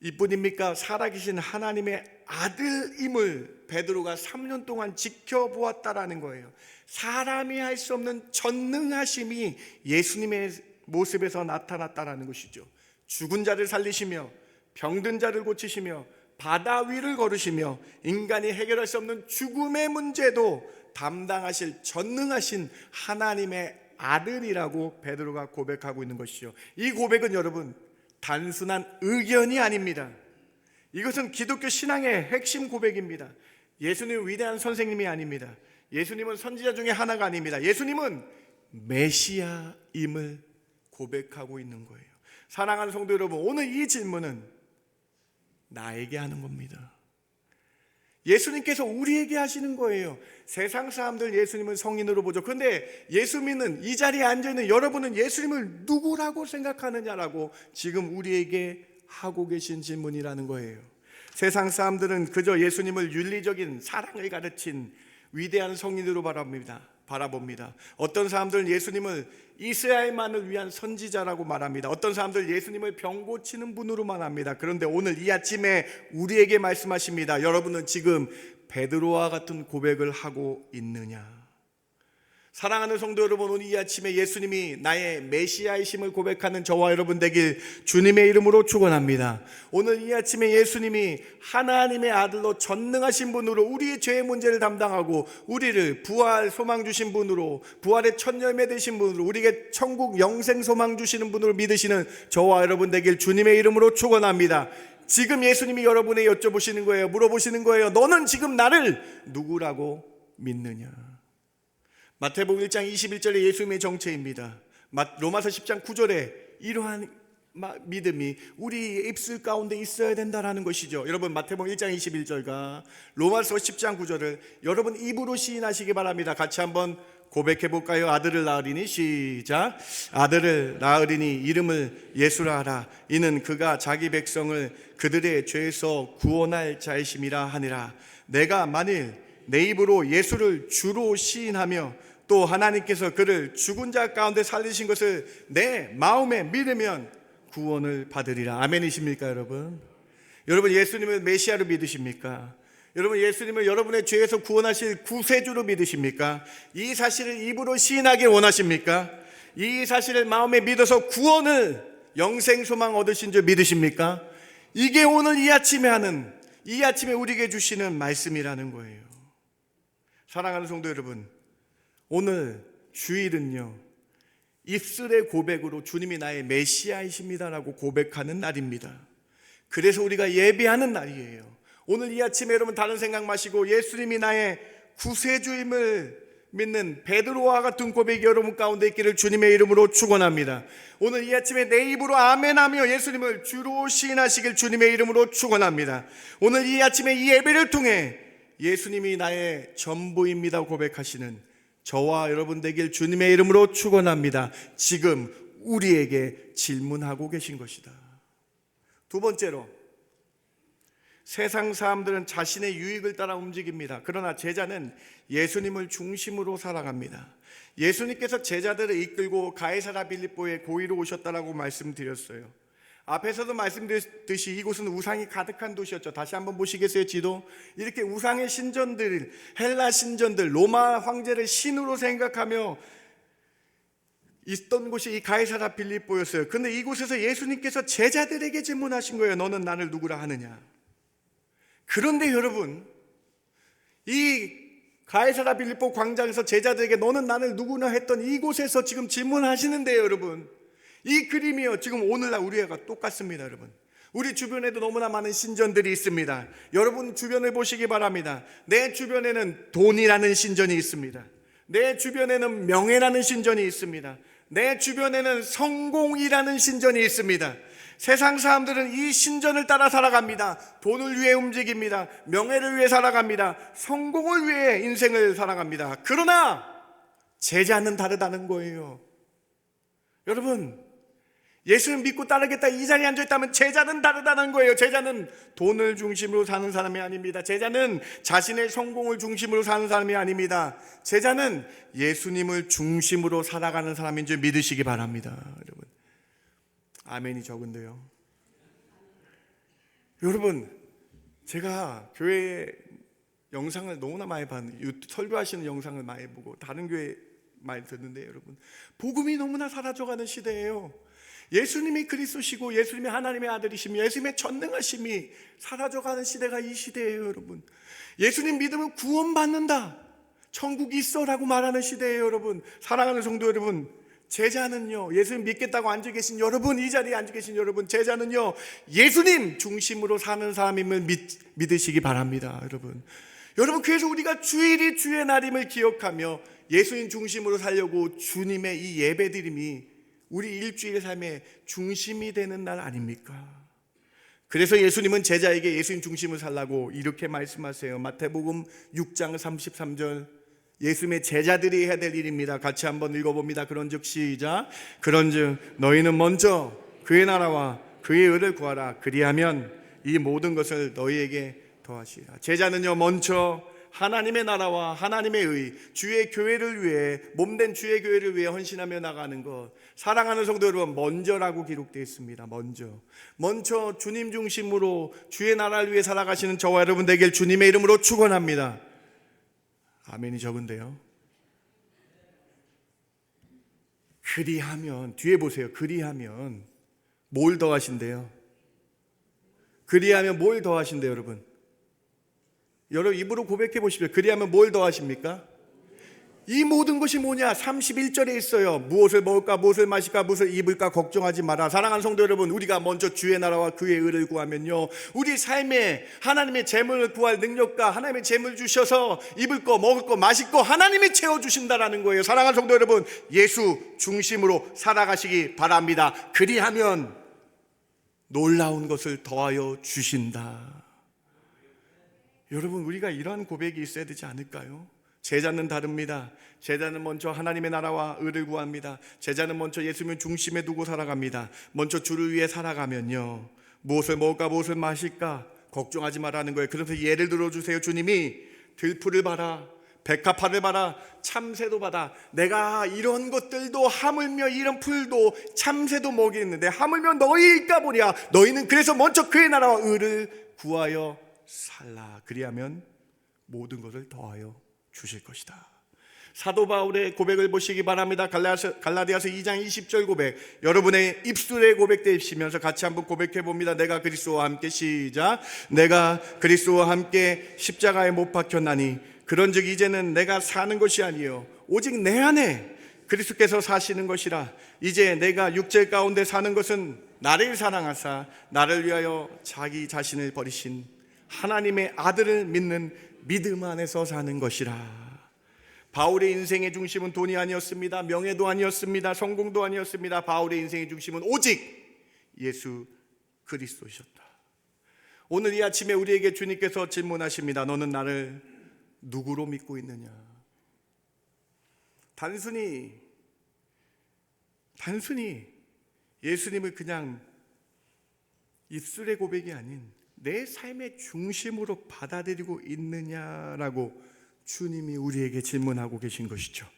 이뿐입니까? 살아계신 하나님의 아들임을 베드로가 3년 동안 지켜보았다라는 거예요. 사람이 할 수 없는 전능하심이 예수님의 모습에서 나타났다라는 것이죠. 죽은 자를 살리시며 병든 자를 고치시며 바다 위를 걸으시며 인간이 해결할 수 없는 죽음의 문제도 담당하실 전능하신 하나님의 아들이라고 베드로가 고백하고 있는 것이죠. 이 고백은 여러분 단순한 의견이 아닙니다. 이것은 기독교 신앙의 핵심 고백입니다. 예수님은 위대한 선생님이 아닙니다. 예수님은 선지자 중에 하나가 아닙니다. 예수님은 메시아임을 고백하고 있는 거예요. 사랑하는 성도 여러분, 오늘 이 질문은 나에게 하는 겁니다. 예수님께서 우리에게 하시는 거예요. 세상 사람들 예수님을 성인으로 보죠. 그런데 예수 믿는 이 자리에 앉아있는 여러분은 예수님을 누구라고 생각하느냐라고 지금 우리에게 하고 계신 질문이라는 거예요. 세상 사람들은 그저 예수님을 윤리적인 사랑을 가르친 위대한 성인으로 바라봅니다. 어떤 사람들은 예수님을 이스라엘만을 위한 선지자라고 말합니다. 어떤 사람들은 예수님을 병 고치는 분으로만 합니다. 그런데 오늘 이 아침에 우리에게 말씀하십니다. 여러분은 지금 베드로와 같은 고백을 하고 있느냐? 사랑하는 성도 여러분, 오늘 이 아침에 예수님이 나의 메시아이심을 고백하는 저와 여러분 되길 주님의 이름으로 축원합니다. 오늘 이 아침에 예수님이 하나님의 아들로 전능하신 분으로 우리의 죄의 문제를 담당하고 우리를 부활 소망 주신 분으로, 부활의 첫 열매 되신 분으로, 우리에게 천국 영생 소망 주시는 분으로 믿으시는 저와 여러분 되길 주님의 이름으로 축원합니다. 지금 예수님이 여러분에게 여쭤보시는 거예요. 물어보시는 거예요. 너는 지금 나를 누구라고 믿느냐? 마태복음 1장 21절에 예수님의 정체입니다. 로마서 10장 9절에 이러한 믿음이 우리 입술 가운데 있어야 된다라는 것이죠. 여러분, 마태복음 1장 21절과 로마서 10장 9절을 여러분 입으로 시인하시기 바랍니다. 같이 한번 고백해 볼까요? 아들을 낳으리니, 시작. 아들을 낳으리니 이름을 예수라 하라. 이는 그가 자기 백성을 그들의 죄에서 구원할 자이심이라 하니라. 내가 만일 내 입으로 예수를 주로 시인하며 또 하나님께서 그를 죽은 자 가운데 살리신 것을 내 마음에 믿으면 구원을 받으리라. 아멘이십니까, 여러분? 여러분, 예수님을 메시아로 믿으십니까? 여러분, 예수님을 여러분의 죄에서 구원하실 구세주로 믿으십니까? 이 사실을 입으로 시인하길 원하십니까? 이 사실을 마음에 믿어서 구원을, 영생 소망 얻으신 줄 믿으십니까? 이게 오늘 이 아침에 우리에게 주시는 말씀이라는 거예요. 사랑하는 성도 여러분, 오늘 주일은요, 입술의 고백으로 주님이 나의 메시아이십니다라고 고백하는 날입니다. 그래서 우리가 예배하는 날이에요. 오늘 이 아침에 여러분 다른 생각 마시고 예수님이 나의 구세주임을 믿는 베드로와 같은 고백이 여러분 가운데 있기를 주님의 이름으로 축원합니다. 오늘 이 아침에 내 입으로 아멘하며 예수님을 주로 시인하시길 주님의 이름으로 축원합니다. 오늘 이 아침에 이 예배를 통해 예수님이 나의 전부입니다 고백하시는 저와 여러분 되길 주님의 이름으로 축원합니다. 지금 우리에게 질문하고 계신 것이다. 두 번째로, 세상 사람들은 자신의 유익을 따라 움직입니다. 그러나 제자는 예수님을 중심으로 살아갑니다. 예수님께서 제자들을 이끌고 가이사랴 빌립보에 고의로 오셨다라고 말씀드렸어요. 앞에서도 말씀드렸듯이 이곳은 우상이 가득한 도시였죠. 다시 한번 보시겠어요, 지도? 이렇게 우상의 신전들, 헬라 신전들, 로마 황제를 신으로 생각하며 있던 곳이 이 가이사랴 빌립보였어요. 그런데 이곳에서 예수님께서 제자들에게 질문하신 거예요. 너는 나를 누구라 하느냐? 그런데 여러분, 이 가이사랴 빌립보 광장에서 제자들에게 너는 나를 누구나 했던 이곳에서 지금 질문하시는데요, 여러분. 이 그림이요, 지금 오늘날 우리가 똑같습니다, 여러분. 우리 주변에도 너무나 많은 신전들이 있습니다. 여러분 주변을 보시기 바랍니다. 내 주변에는 돈이라는 신전이 있습니다. 내 주변에는 명예라는 신전이 있습니다. 내 주변에는 성공이라는 신전이 있습니다. 세상 사람들은 이 신전을 따라 살아갑니다. 돈을 위해 움직입니다. 명예를 위해 살아갑니다. 성공을 위해 인생을 살아갑니다. 그러나 제자는 다르다는 거예요. 여러분, 예수를 믿고 따르겠다 이 자리에 앉아있다면 제자는 다르다는 거예요. 제자는 돈을 중심으로 사는 사람이 아닙니다. 제자는 자신의 성공을 중심으로 사는 사람이 아닙니다. 제자는 예수님을 중심으로 살아가는 사람인 줄 믿으시기 바랍니다. 여러분, 아멘이 적은데요. 여러분, 제가 교회 영상을 너무나 많이 봤는데, 설교하시는 영상을 많이 보고 다른 교회 많이 듣는데, 여러분, 복음이 너무나 사라져가는 시대예요. 예수님이 그리스도시고 예수님이 하나님의 아들이시며 예수님의 전능하심이 사라져가는 시대가 이 시대예요, 여러분. 예수님 믿으면 구원받는다, 천국이 있어라고 말하는 시대예요, 여러분. 사랑하는 성도 여러분, 제자는요, 예수님 믿겠다고 앉아 계신 여러분, 이 자리에 앉아 계신 여러분, 제자는요, 예수님 중심으로 사는 사람임을 믿으시기 바랍니다, 여러분. 여러분, 그래서 우리가 주일이 주의 날임을 기억하며 예수님 중심으로 살려고 주님의 이 예배드림이 우리 일주일의 삶의 중심이 되는 날 아닙니까? 그래서 예수님은 제자에게 예수님 중심을 살라고 이렇게 말씀하세요. 마태복음 6장 33절, 예수님의 제자들이 해야 될 일입니다. 같이 한번 읽어봅니다. 그런즉 시작. 그런즉 너희는 먼저 그의 나라와 그의 의를 구하라. 그리하면 이 모든 것을 너희에게 더하시리라. 제자는요, 먼저 하나님의 나라와 하나님의 의, 주의 교회를 위해, 몸된 주의 교회를 위해 헌신하며 나가는 것, 사랑하는 성도 여러분, 먼저라고 기록되어 있습니다. 먼저 주님 중심으로 주의 나라를 위해 살아가시는 저와 여러분 되길 주님의 이름으로 축원합니다. 아멘이 적은데요. 그리하면, 뒤에 보세요. 그리하면 뭘 더하신대요? 그리하면 뭘 더하신대요, 여러분? 여러분 입으로 고백해 보십시오. 그리하면 뭘 더하십니까? 이 모든 것이 뭐냐? 31절에 있어요. 무엇을 먹을까, 무엇을 마실까, 무엇을 입을까 걱정하지 마라. 사랑하는 성도 여러분, 우리가 먼저 주의 나라와 그의 의를 구하면요, 우리 삶에 하나님의 재물을 구할 능력과 하나님의 재물 주셔서 입을 거, 먹을 거, 마실 거 하나님이 채워주신다라는 거예요. 사랑하는 성도 여러분, 예수 중심으로 살아가시기 바랍니다. 그리하면 놀라운 것을 더하여 주신다. 여러분, 우리가 이러한 고백이 있어야 되지 않을까요? 제자는 다릅니다. 제자는 먼저 하나님의 나라와 의를 구합니다. 제자는 먼저 예수님을 중심에 두고 살아갑니다. 먼저 주를 위해 살아가면요, 무엇을 먹을까, 무엇을 마실까 걱정하지 말라는 거예요. 그래서 예를 들어주세요. 주님이 들풀을 봐라, 백합화를 봐라, 참새도 봐라. 내가 이런 것들도 하물며 이런 풀도 참새도 먹이는데 하물며 너희일까 보랴. 너희는 그래서 먼저 그의 나라와 의를 구하여 살라. 그리하면 모든 것을 더하여 주실 것이다. 사도 바울의 고백을 보시기 바랍니다. 갈라디아서 2장 20절 고백, 여러분의 입술에 고백되시면서 같이 한번 고백해 봅니다. 내가 그리스도와 함께, 시작. 내가 그리스도와 함께 십자가에 못 박혔나니 그런즉 이제는 내가 사는 것이 아니요 오직 내 안에 그리스도께서 사시는 것이라. 이제 내가 육체 가운데 사는 것은 나를 사랑하사 나를 위하여 자기 자신을 버리신 하나님의 아들을 믿는 믿음 안에서 사는 것이라. 바울의 인생의 중심은 돈이 아니었습니다. 명예도 아니었습니다. 성공도 아니었습니다. 바울의 인생의 중심은 오직 예수 그리스도이셨다. 오늘 이 아침에 우리에게 주님께서 질문하십니다. 너는 나를 누구로 믿고 있느냐? 단순히 예수님을 그냥 입술의 고백이 아닌 내 삶의 중심으로 받아들이고 있느냐라고 주님이 우리에게 질문하고 계신 것이죠.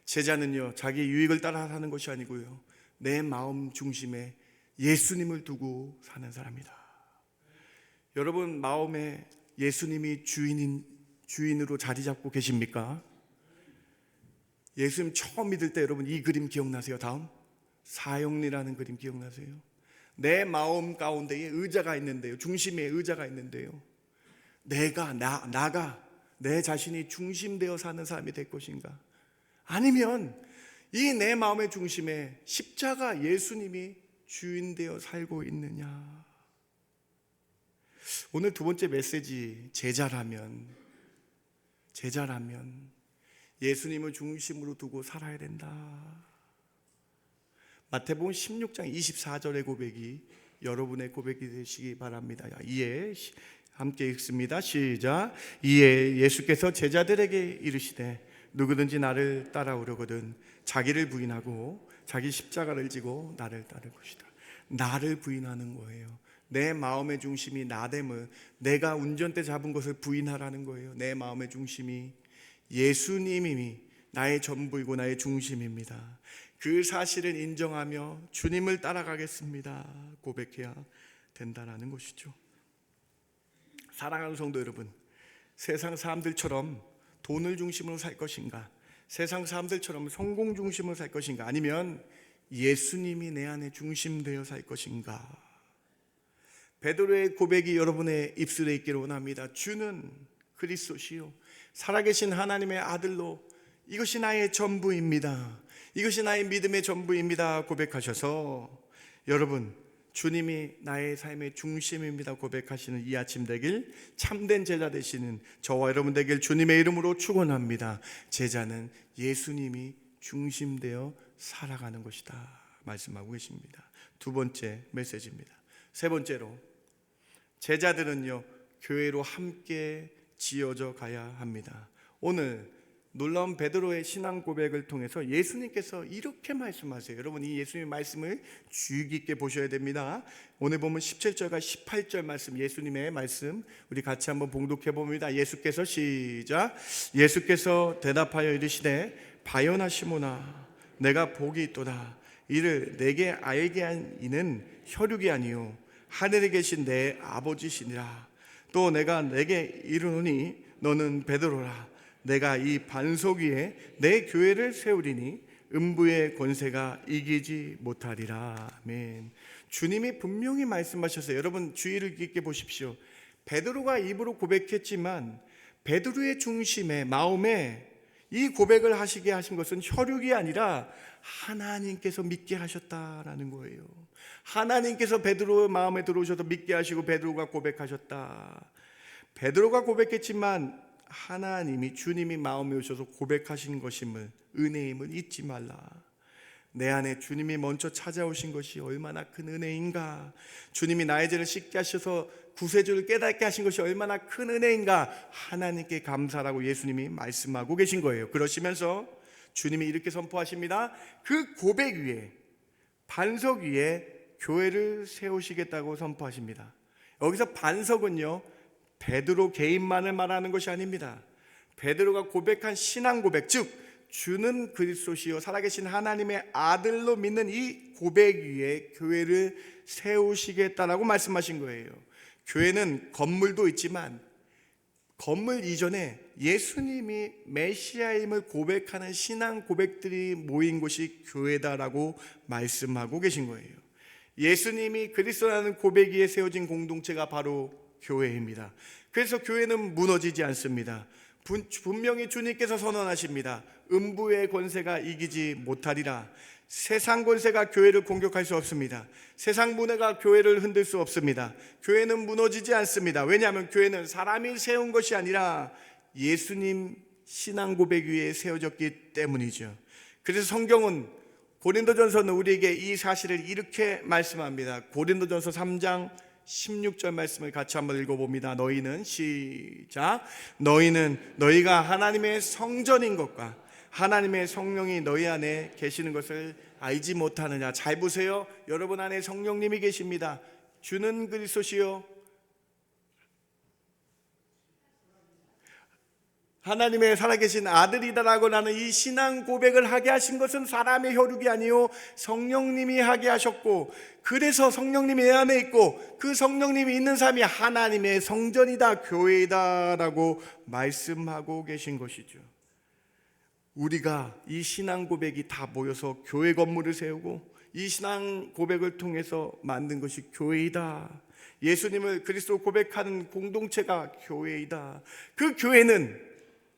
제자는요, 자기 유익을 따라 사는 것이 아니고요, 내 마음 중심에 예수님을 두고 사는 사람이다. 여러분 마음에 예수님이 주인으로 자리 잡고 계십니까? 예수님 처음 믿을 때 여러분 이 그림 기억나세요? 다음 사형리라는 그림 기억나세요? 내 마음 가운데에 의자가 있는데요, 중심에 의자가 있는데요, 나가 내 자신이 중심되어 사는 사람이 될 것인가? 아니면 이 내 마음의 중심에 십자가 예수님이 주인되어 살고 있느냐? 오늘 두 번째 메시지, 제자라면 예수님을 중심으로 두고 살아야 된다. 마태복음 16장 24절의 고백이 여러분의 고백이 되시기 바랍니다. 이에 함께 읽습니다. 시작. 이에 예수께서 제자들에게 이르시되 누구든지 나를 따라오려거든 자기를 부인하고 자기 십자가를 지고 나를 따를 것이다. 나를 부인하는 거예요. 내 마음의 중심이 나됨을, 내가 운전대 잡은 것을 부인하라는 거예요. 내 마음의 중심이 예수님이 나의 전부이고 나의 중심입니다. 그 사실을 인정하며 주님을 따라가겠습니다 고백해야 된다는 것이죠. 사랑하는 성도 여러분, 세상 사람들처럼 돈을 중심으로 살 것인가, 세상 사람들처럼 성공 중심으로 살 것인가, 아니면 예수님이 내 안에 중심되어 살 것인가? 베드로의 고백이 여러분의 입술에 있기를 원합니다. 주는 그리스도시요 살아계신 하나님의 아들로 이것이 나의 전부입니다, 이것이 나의 믿음의 전부입니다 고백하셔서 여러분 주님이 나의 삶의 중심입니다 고백하시는 이 아침 되길, 참된 제자 되시는 저와 여러분 되길 주님의 이름으로 축원합니다. 제자는 예수님이 중심되어 살아가는 것이다 말씀하고 계십니다. 두 번째 메시지입니다. 세 번째로, 제자들은요 교회로 함께 지어져 가야 합니다. 오늘 놀라운 베드로의 신앙 고백을 통해서 예수님께서 이렇게 말씀하세요. 여러분 이 예수님의 말씀을 주의 깊게 보셔야 됩니다. 오늘 보면 17절과 18절 말씀, 예수님의 말씀 우리 같이 한번 봉독해 봅니다. 예수께서 시작. 예수께서 대답하여 이르시되 바요나 시몬아 내가 복이 있도다. 이를 내게 알게 한 이는 혈육이 아니요 하늘에 계신 내 아버지시니라. 또 내가 내게 이르노니 너는 베드로라. 내가 이 반석 위에 내 교회를 세우리니 음부의 권세가 이기지 못하리라. 아멘. 주님이 분명히 말씀하셨어요. 여러분 주의를 깊게 보십시오. 베드로가 입으로 고백했지만 베드로의 중심에, 마음에 이 고백을 하시게 하신 것은 혈육이 아니라 하나님께서 믿게 하셨다라는 거예요. 하나님께서 베드로의 마음에 들어오셔서 믿게 하시고 베드로가 고백하셨다. 베드로가 고백했지만 하나님이, 주님이 마음에 오셔서 고백하신 것임을, 은혜임을 잊지 말라. 내 안에 주님이 먼저 찾아오신 것이 얼마나 큰 은혜인가. 주님이 나의 죄를 씻게 하셔서 구세주를 깨닫게 하신 것이 얼마나 큰 은혜인가. 하나님께 감사라고 예수님이 말씀하고 계신 거예요. 그러시면서 주님이 이렇게 선포하십니다. 그 고백 위에, 반석 위에 교회를 세우시겠다고 선포하십니다. 여기서 반석은요, 베드로 개인만을 말하는 것이 아닙니다. 베드로가 고백한 신앙 고백, 즉 주는 그리스도시요 살아계신 하나님의 아들로 믿는 이 고백 위에 교회를 세우시겠다라고 말씀하신 거예요. 교회는 건물도 있지만 건물 이전에 예수님이 메시아임을 고백하는 신앙 고백들이 모인 곳이 교회다라고 말씀하고 계신 거예요. 예수님이 그리스도라는 고백 위에 세워진 공동체가 바로 교회입니다. 그래서 교회는 무너지지 않습니다. 분명히 주님께서 선언하십니다. 음부의 권세가 이기지 못하리라. 세상 권세가 교회를 공격할 수 없습니다. 세상 문화가 교회를 흔들 수 없습니다. 교회는 무너지지 않습니다. 왜냐하면 교회는 사람이 세운 것이 아니라 예수님 신앙 고백 위에 세워졌기 때문이죠. 그래서 성경은, 고린도전서는 우리에게 이 사실을 이렇게 말씀합니다. 고린도전서 3장 16절 말씀을 같이 한번 읽어봅니다. 너희는, 시작, 너희는 너희가 하나님의 성전인 것과 하나님의 성령이 너희 안에 계시는 것을 알지 못하느냐. 잘 보세요. 여러분 안에 성령님이 계십니다. 주는 그리스도시요 하나님의 살아계신 아들이다라고 하는 이 신앙 고백을 하게 하신 것은 사람의 혈육이 아니요 성령님이 하게 하셨고, 그래서 성령님이 내 안에 있고 그 성령님이 있는 삶이 하나님의 성전이다, 교회이다라고 말씀하고 계신 것이죠. 우리가 이 신앙 고백이 다 모여서 교회 건물을 세우고 이 신앙 고백을 통해서 만든 것이 교회이다. 예수님을 그리스도 고백하는 공동체가 교회이다. 그 교회는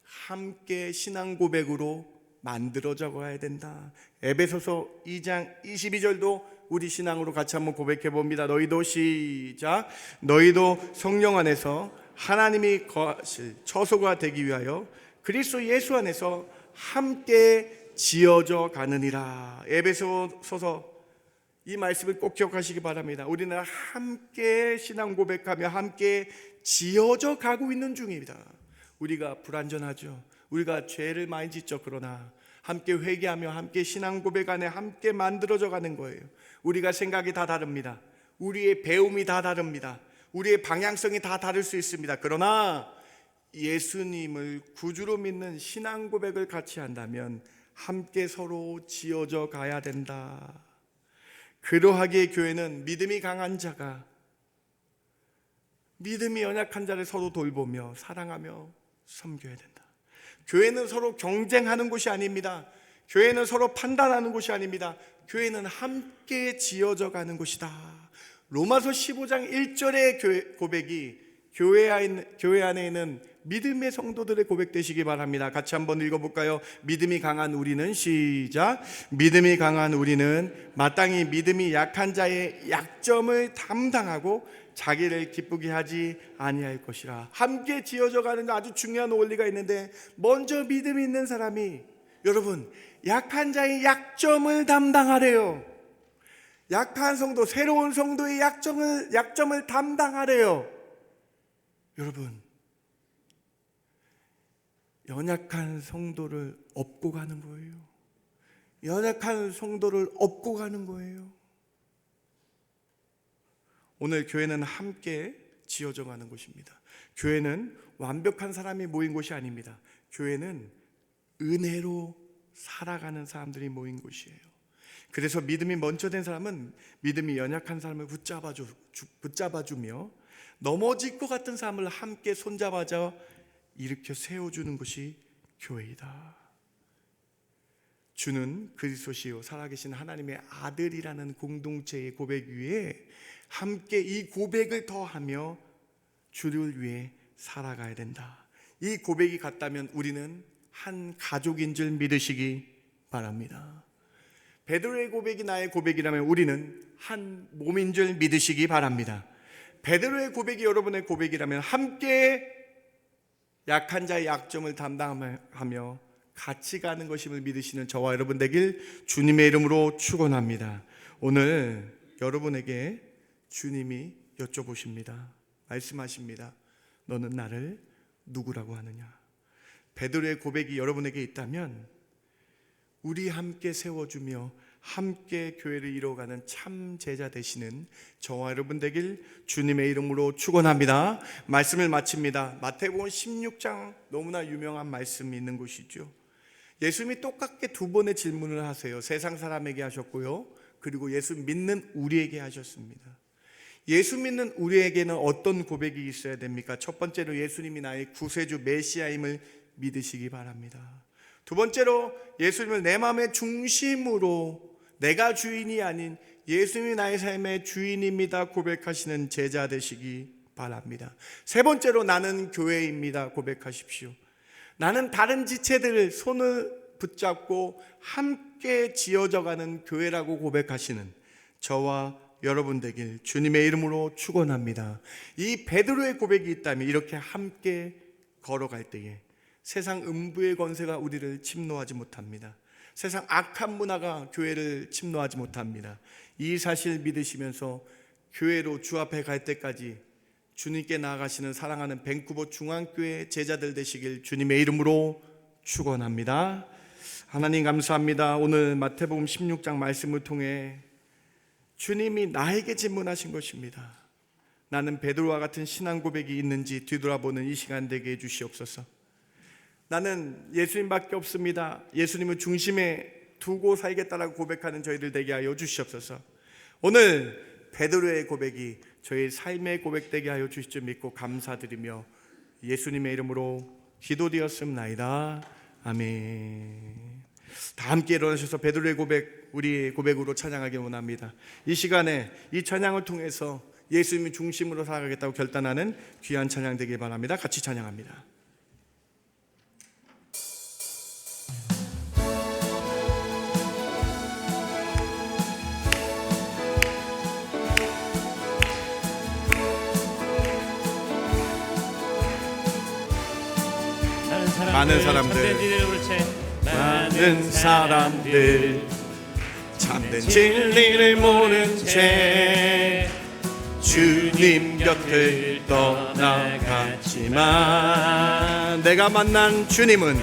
함께 신앙 고백으로 만들어져 가야 된다. 에베소서 2장 22절도 우리 신앙으로 같이 한번 고백해 봅니다. 너희도, 시작, 너희도 성령 안에서 하나님이 거하실 처소가 되기 위하여 그리스도 예수 안에서 함께 지어져 가느니라. 에베소서 이 말씀을 꼭 기억하시기 바랍니다. 우리는 함께 신앙 고백하며 함께 지어져 가고 있는 중입니다. 우리가 불완전하죠. 우리가 죄를 많이 짓죠. 그러나 함께 회개하며 함께 신앙 고백 안에 함께 만들어져 가는 거예요. 우리가 생각이 다 다릅니다. 우리의 배움이 다 다릅니다. 우리의 방향성이 다 다를 수 있습니다. 그러나 예수님을 구주로 믿는 신앙 고백을 같이 한다면 함께 서로 지어져 가야 된다. 그러하기에 교회는 믿음이 강한 자가 믿음이 연약한 자를 서로 돌보며 사랑하며 섬겨야 된다. 교회는 서로 경쟁하는 곳이 아닙니다. 교회는 서로 판단하는 곳이 아닙니다. 교회는 함께 지어져 가는 곳이다. 로마서 15장 1절의 고백이 교회 안에 있는 믿음의 성도들의 고백 되시기 바랍니다. 같이 한번 읽어볼까요? 믿음이 강한 우리는, 시작, 믿음이 강한 우리는 마땅히 믿음이 약한 자의 약점을 담당하고 자기를 기쁘게 하지 아니할 것이라. 함께 지어져 가는 아주 중요한 원리가 있는데, 먼저 믿음이 있는 사람이, 여러분, 약한 자의 약점을 담당하래요. 약한 성도, 새로운 성도의 약점을 담당하래요. 여러분, 연약한 성도를 업고 가는 거예요. 연약한 성도를 업고 가는 거예요. 오늘 교회는 함께 지어져 가는 곳입니다. 교회는 완벽한 사람이 모인 곳이 아닙니다. 교회는 은혜로 살아가는 사람들이 모인 곳이에요. 그래서 믿음이 먼저 된 사람은 믿음이 연약한 사람을 붙잡아주며 넘어질 것 같은 사람을 함께 손잡아줘 일으켜 세워주는 것이 교회이다. 주는 그리스도시요 살아계신 하나님의 아들이라는 공동체의 고백 위에 함께 이 고백을 더하며 주를 위해 살아가야 된다. 이 고백이 같다면 우리는 한 가족인 줄 믿으시기 바랍니다. 베드로의 고백이 나의 고백이라면 우리는 한 몸인 줄 믿으시기 바랍니다. 베드로의 고백이 여러분의 고백이라면 함께 약한 자의 약점을 담당하며 같이 가는 것임을 믿으시는 저와 여러분 되길 주님의 이름으로 축원합니다. 오늘 여러분에게 주님이 여쭤보십니다. 말씀하십니다. 너는 나를 누구라고 하느냐? 베드로의 고백이 여러분에게 있다면 우리 함께 세워주며 함께 교회를 이루어가는 참 제자 되시는 저와 여러분 되길 주님의 이름으로 축원합니다. 말씀을 마칩니다. 마태복음 16장 너무나 유명한 말씀이 있는 곳이죠. 예수님이 똑같게 두 번의 질문을 하세요. 세상 사람에게 하셨고요, 그리고 예수 믿는 우리에게 하셨습니다. 예수 믿는 우리에게는 어떤 고백이 있어야 됩니까? 첫 번째로 예수님이 나의 구세주 메시아임을 믿으시기 바랍니다. 두 번째로 예수님을 내 마음의 중심으로 내가 주인이 아닌 예수님이 나의 삶의 주인입니다 고백하시는 제자 되시기 바랍니다. 세 번째로 나는 교회입니다 고백하십시오. 나는 다른 지체들을 손을 붙잡고 함께 지어져가는 교회라고 고백하시는 저와 여러분 되길 주님의 이름으로 축원합니다. 이 베드로의 고백이 있다면 이렇게 함께 걸어갈 때에 세상 음부의 권세가 우리를 침노하지 못합니다. 세상 악한 문화가 교회를 침노하지 못합니다. 이 사실 믿으시면서 교회로 주 앞에 갈 때까지 주님께 나아가시는 사랑하는 밴쿠버 중앙교회 제자들 되시길 주님의 이름으로 축원합니다. 하나님 감사합니다. 오늘 마태복음 16장 말씀을 통해 주님이 나에게 질문하신 것입니다. 나는 베드로와 같은 신앙 고백이 있는지 뒤돌아보는 이 시간 되게 해주시옵소서. 나는 예수님밖에 없습니다. 예수님을 중심에 두고 살겠다라고 고백하는 저희들 되게 하여 주시옵소서. 오늘 베드로의 고백이 저희 삶의 고백 되게 하여 주실 줄 믿고 감사드리며 예수님의 이름으로 기도드렸습나이다. 아멘. 다 함께 일어나셔서 베드로의 고백, 우리의 고백으로 찬양하기 원합니다. 이 시간에 이 찬양을 통해서 예수님이 중심으로 살아가겠다고 결단하는 귀한 찬양 되길 바랍니다. 같이 찬양합니다. 많은 사람들 참된 진리를 모른 채 주님 곁을 떠나갔지만 내가 만난 주님은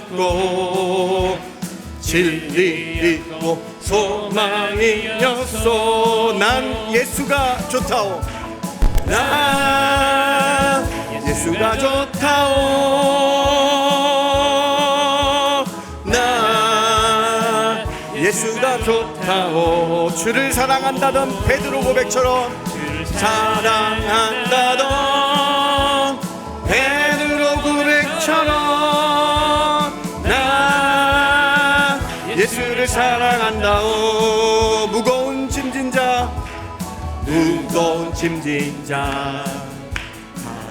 사랑이었고 진리이고 소망이었소. 난 예수가 좋다오. 난 예수가 좋다오. 난 예수가 좋다오. 주를 사랑한다던 베드로 고백처럼 사랑한다던 베드로 고백처럼 난 예수를 사랑한다오. 무거운 짐진 자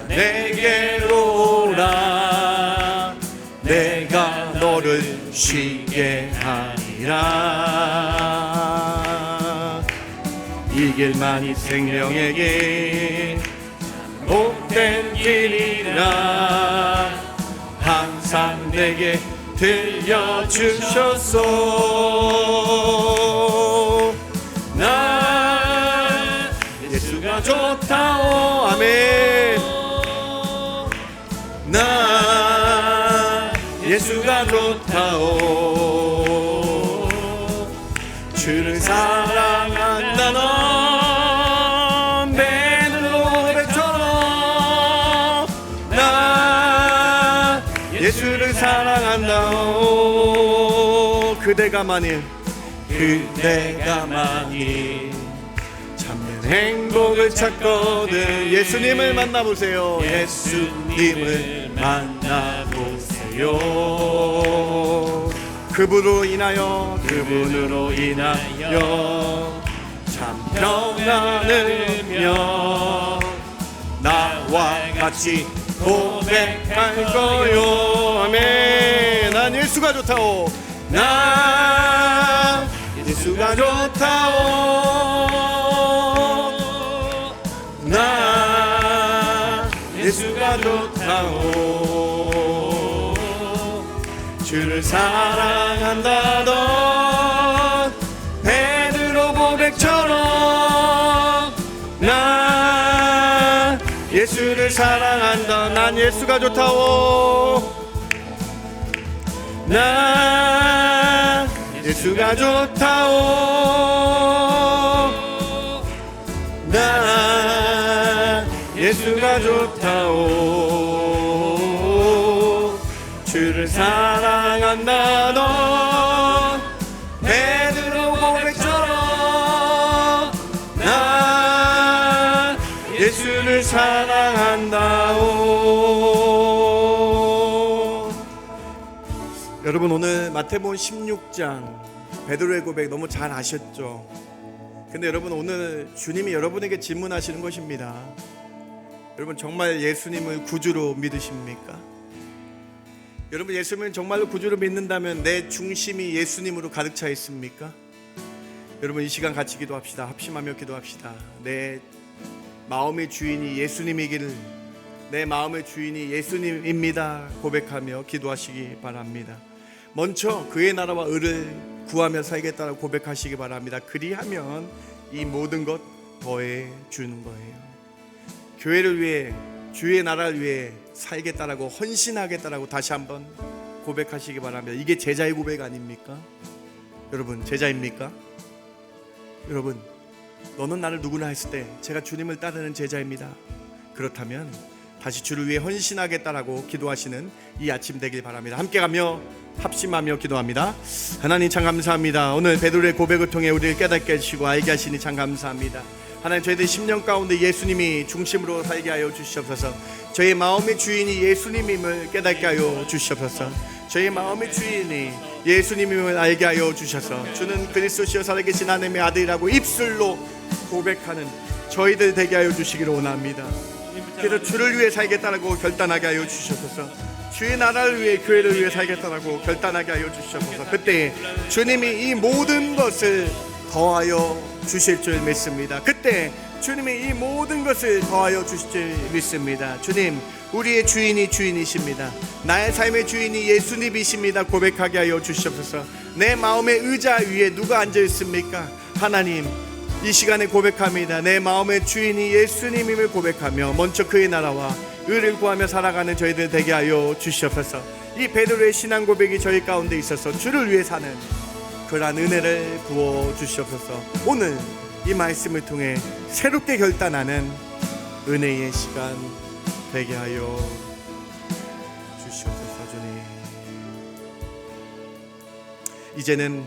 내게로 오라. 내가 너를 쉬게 하리라. 이 길만이 생명의 길 복된 길이라 항상 내게 들려주셨소. 난 예수가 좋다오. 아멘. 난 예수가 좋다오. 주를 사랑한다던 베드로 고백처럼 난 예수를 사랑한다오. 그대가 만일 참된 나는 행복을 찾거든. 예수님을 만나보세요. 예수님을 만나보세요. 그분으로 인하여 참 평안을 누려 나와 같이 고백할 거요. 아멘. 난 예수가 좋다오. 난 예수가 좋다오. 난 예수가 좋다오. 주를 사랑한다던 베드로 고백처럼 난 예수를 사랑한다. 난 예수가 좋다오. 난 예수가 좋다오. 난 예수가 좋다오. 주를 사랑한다던 베드로 고백처럼 난 예수를 사랑한다오. 여러분, 오늘 마태복음 16장 베드로의 고백 너무 잘 아셨죠? 근데 여러분, 오늘 주님이 여러분에게 질문하시는 것입니다. 여러분, 정말 예수님을 구주로 믿으십니까? 여러분, 예수님을 정말로 구주로 믿는다면 내 중심이 예수님으로 가득 차 있습니까? 여러분, 이 시간 같이 기도합시다. 합심하며 기도합시다. 내 마음의 주인이 예수님이기를, 내 마음의 주인이 예수님입니다 고백하며 기도하시기 바랍니다. 먼저 그의 나라와 의를 구하며 살겠다고 고백하시기 바랍니다. 그리하면 이 모든 것 더해 주는 거예요. 교회를 위해, 주의 나라를 위해 살겠다라고, 헌신하겠다라고 다시 한번 고백하시기 바랍니다. 이게 제자의 고백 아닙니까? 여러분, 제자입니까? 여러분, 너는 나를 누구나 했을 때 제가 주님을 따르는 제자입니다. 그렇다면 다시 주를 위해 헌신하겠다라고 기도하시는 이 아침 되길 바랍니다. 함께 가며 합심하며 기도합니다. 하나님, 참 감사합니다. 오늘 베드로의 고백을 통해 우리를 깨닫게 해주시고 알게 하시니 참 감사합니다. 하나님, 저희들 10년 가운데 예수님이 중심으로 살게 하여 주시옵소서. 저희 마음의 주인이 예수님임을 깨닫게 하여 주시옵소서. 저희 마음의 주인이 예수님임을 알게 하여 주셔서 주는 그리스도시여 살아계신 하나님의 아들이라고 입술로 고백하는 저희들 되게 하여 주시기를 원합니다. 그래서 주를 위해 살겠다라고 결단하게 하여 주시옵소서. 주의 나라를 위해, 교회를 위해 살겠다라고 결단하게 하여 주시옵소서. 그때 주님이 이 모든 것을 더하여 주실 줄 믿습니다. 그때 주님이 이 모든 것을 더하여 주실 줄 믿습니다. 주님, 우리의 주인이 주인이십니다. 나의 삶의 주인이 예수님이십니다 고백하게 하여 주시옵소서. 내 마음의 의자 위에 누가 앉아 있습니까? 하나님, 이 시간에 고백합니다. 내 마음의 주인이 예수님임을 고백하며 먼저 그의 나라와 의를 구하며 살아가는 저희들 되게 하여 주시옵소서. 이 베드로의 신앙 고백이 저희 가운데 있어서 주를 위해 사는 그러한 은혜를 부어 주시옵소서. 오늘 이 말씀을 통해 새롭게 결단하는 은혜의 시간 되게 하여 주시옵소서. 주님, 이제는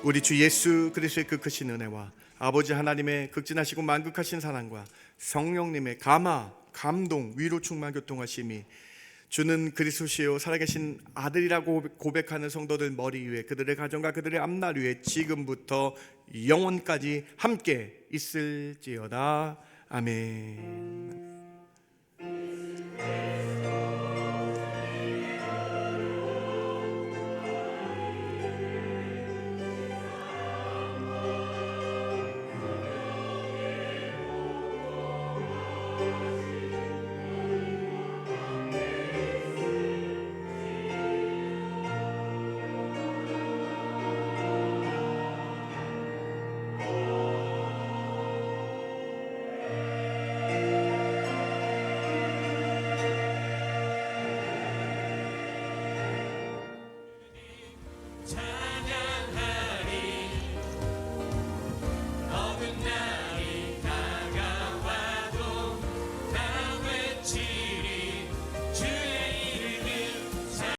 우리 주 예수 그리스도의 그 크신 은혜와 아버지 하나님의 극진하시고 만극하신 사랑과 성령님의 감화, 감동, 위로 충만 교통하심이 주는 그리스도시요 살아계신 아들이라고 고백하는 성도들 머리 위에, 그들의 가정과 그들의 앞날 위에 지금부터 영원까지 함께 있을지어다. 아멘. 참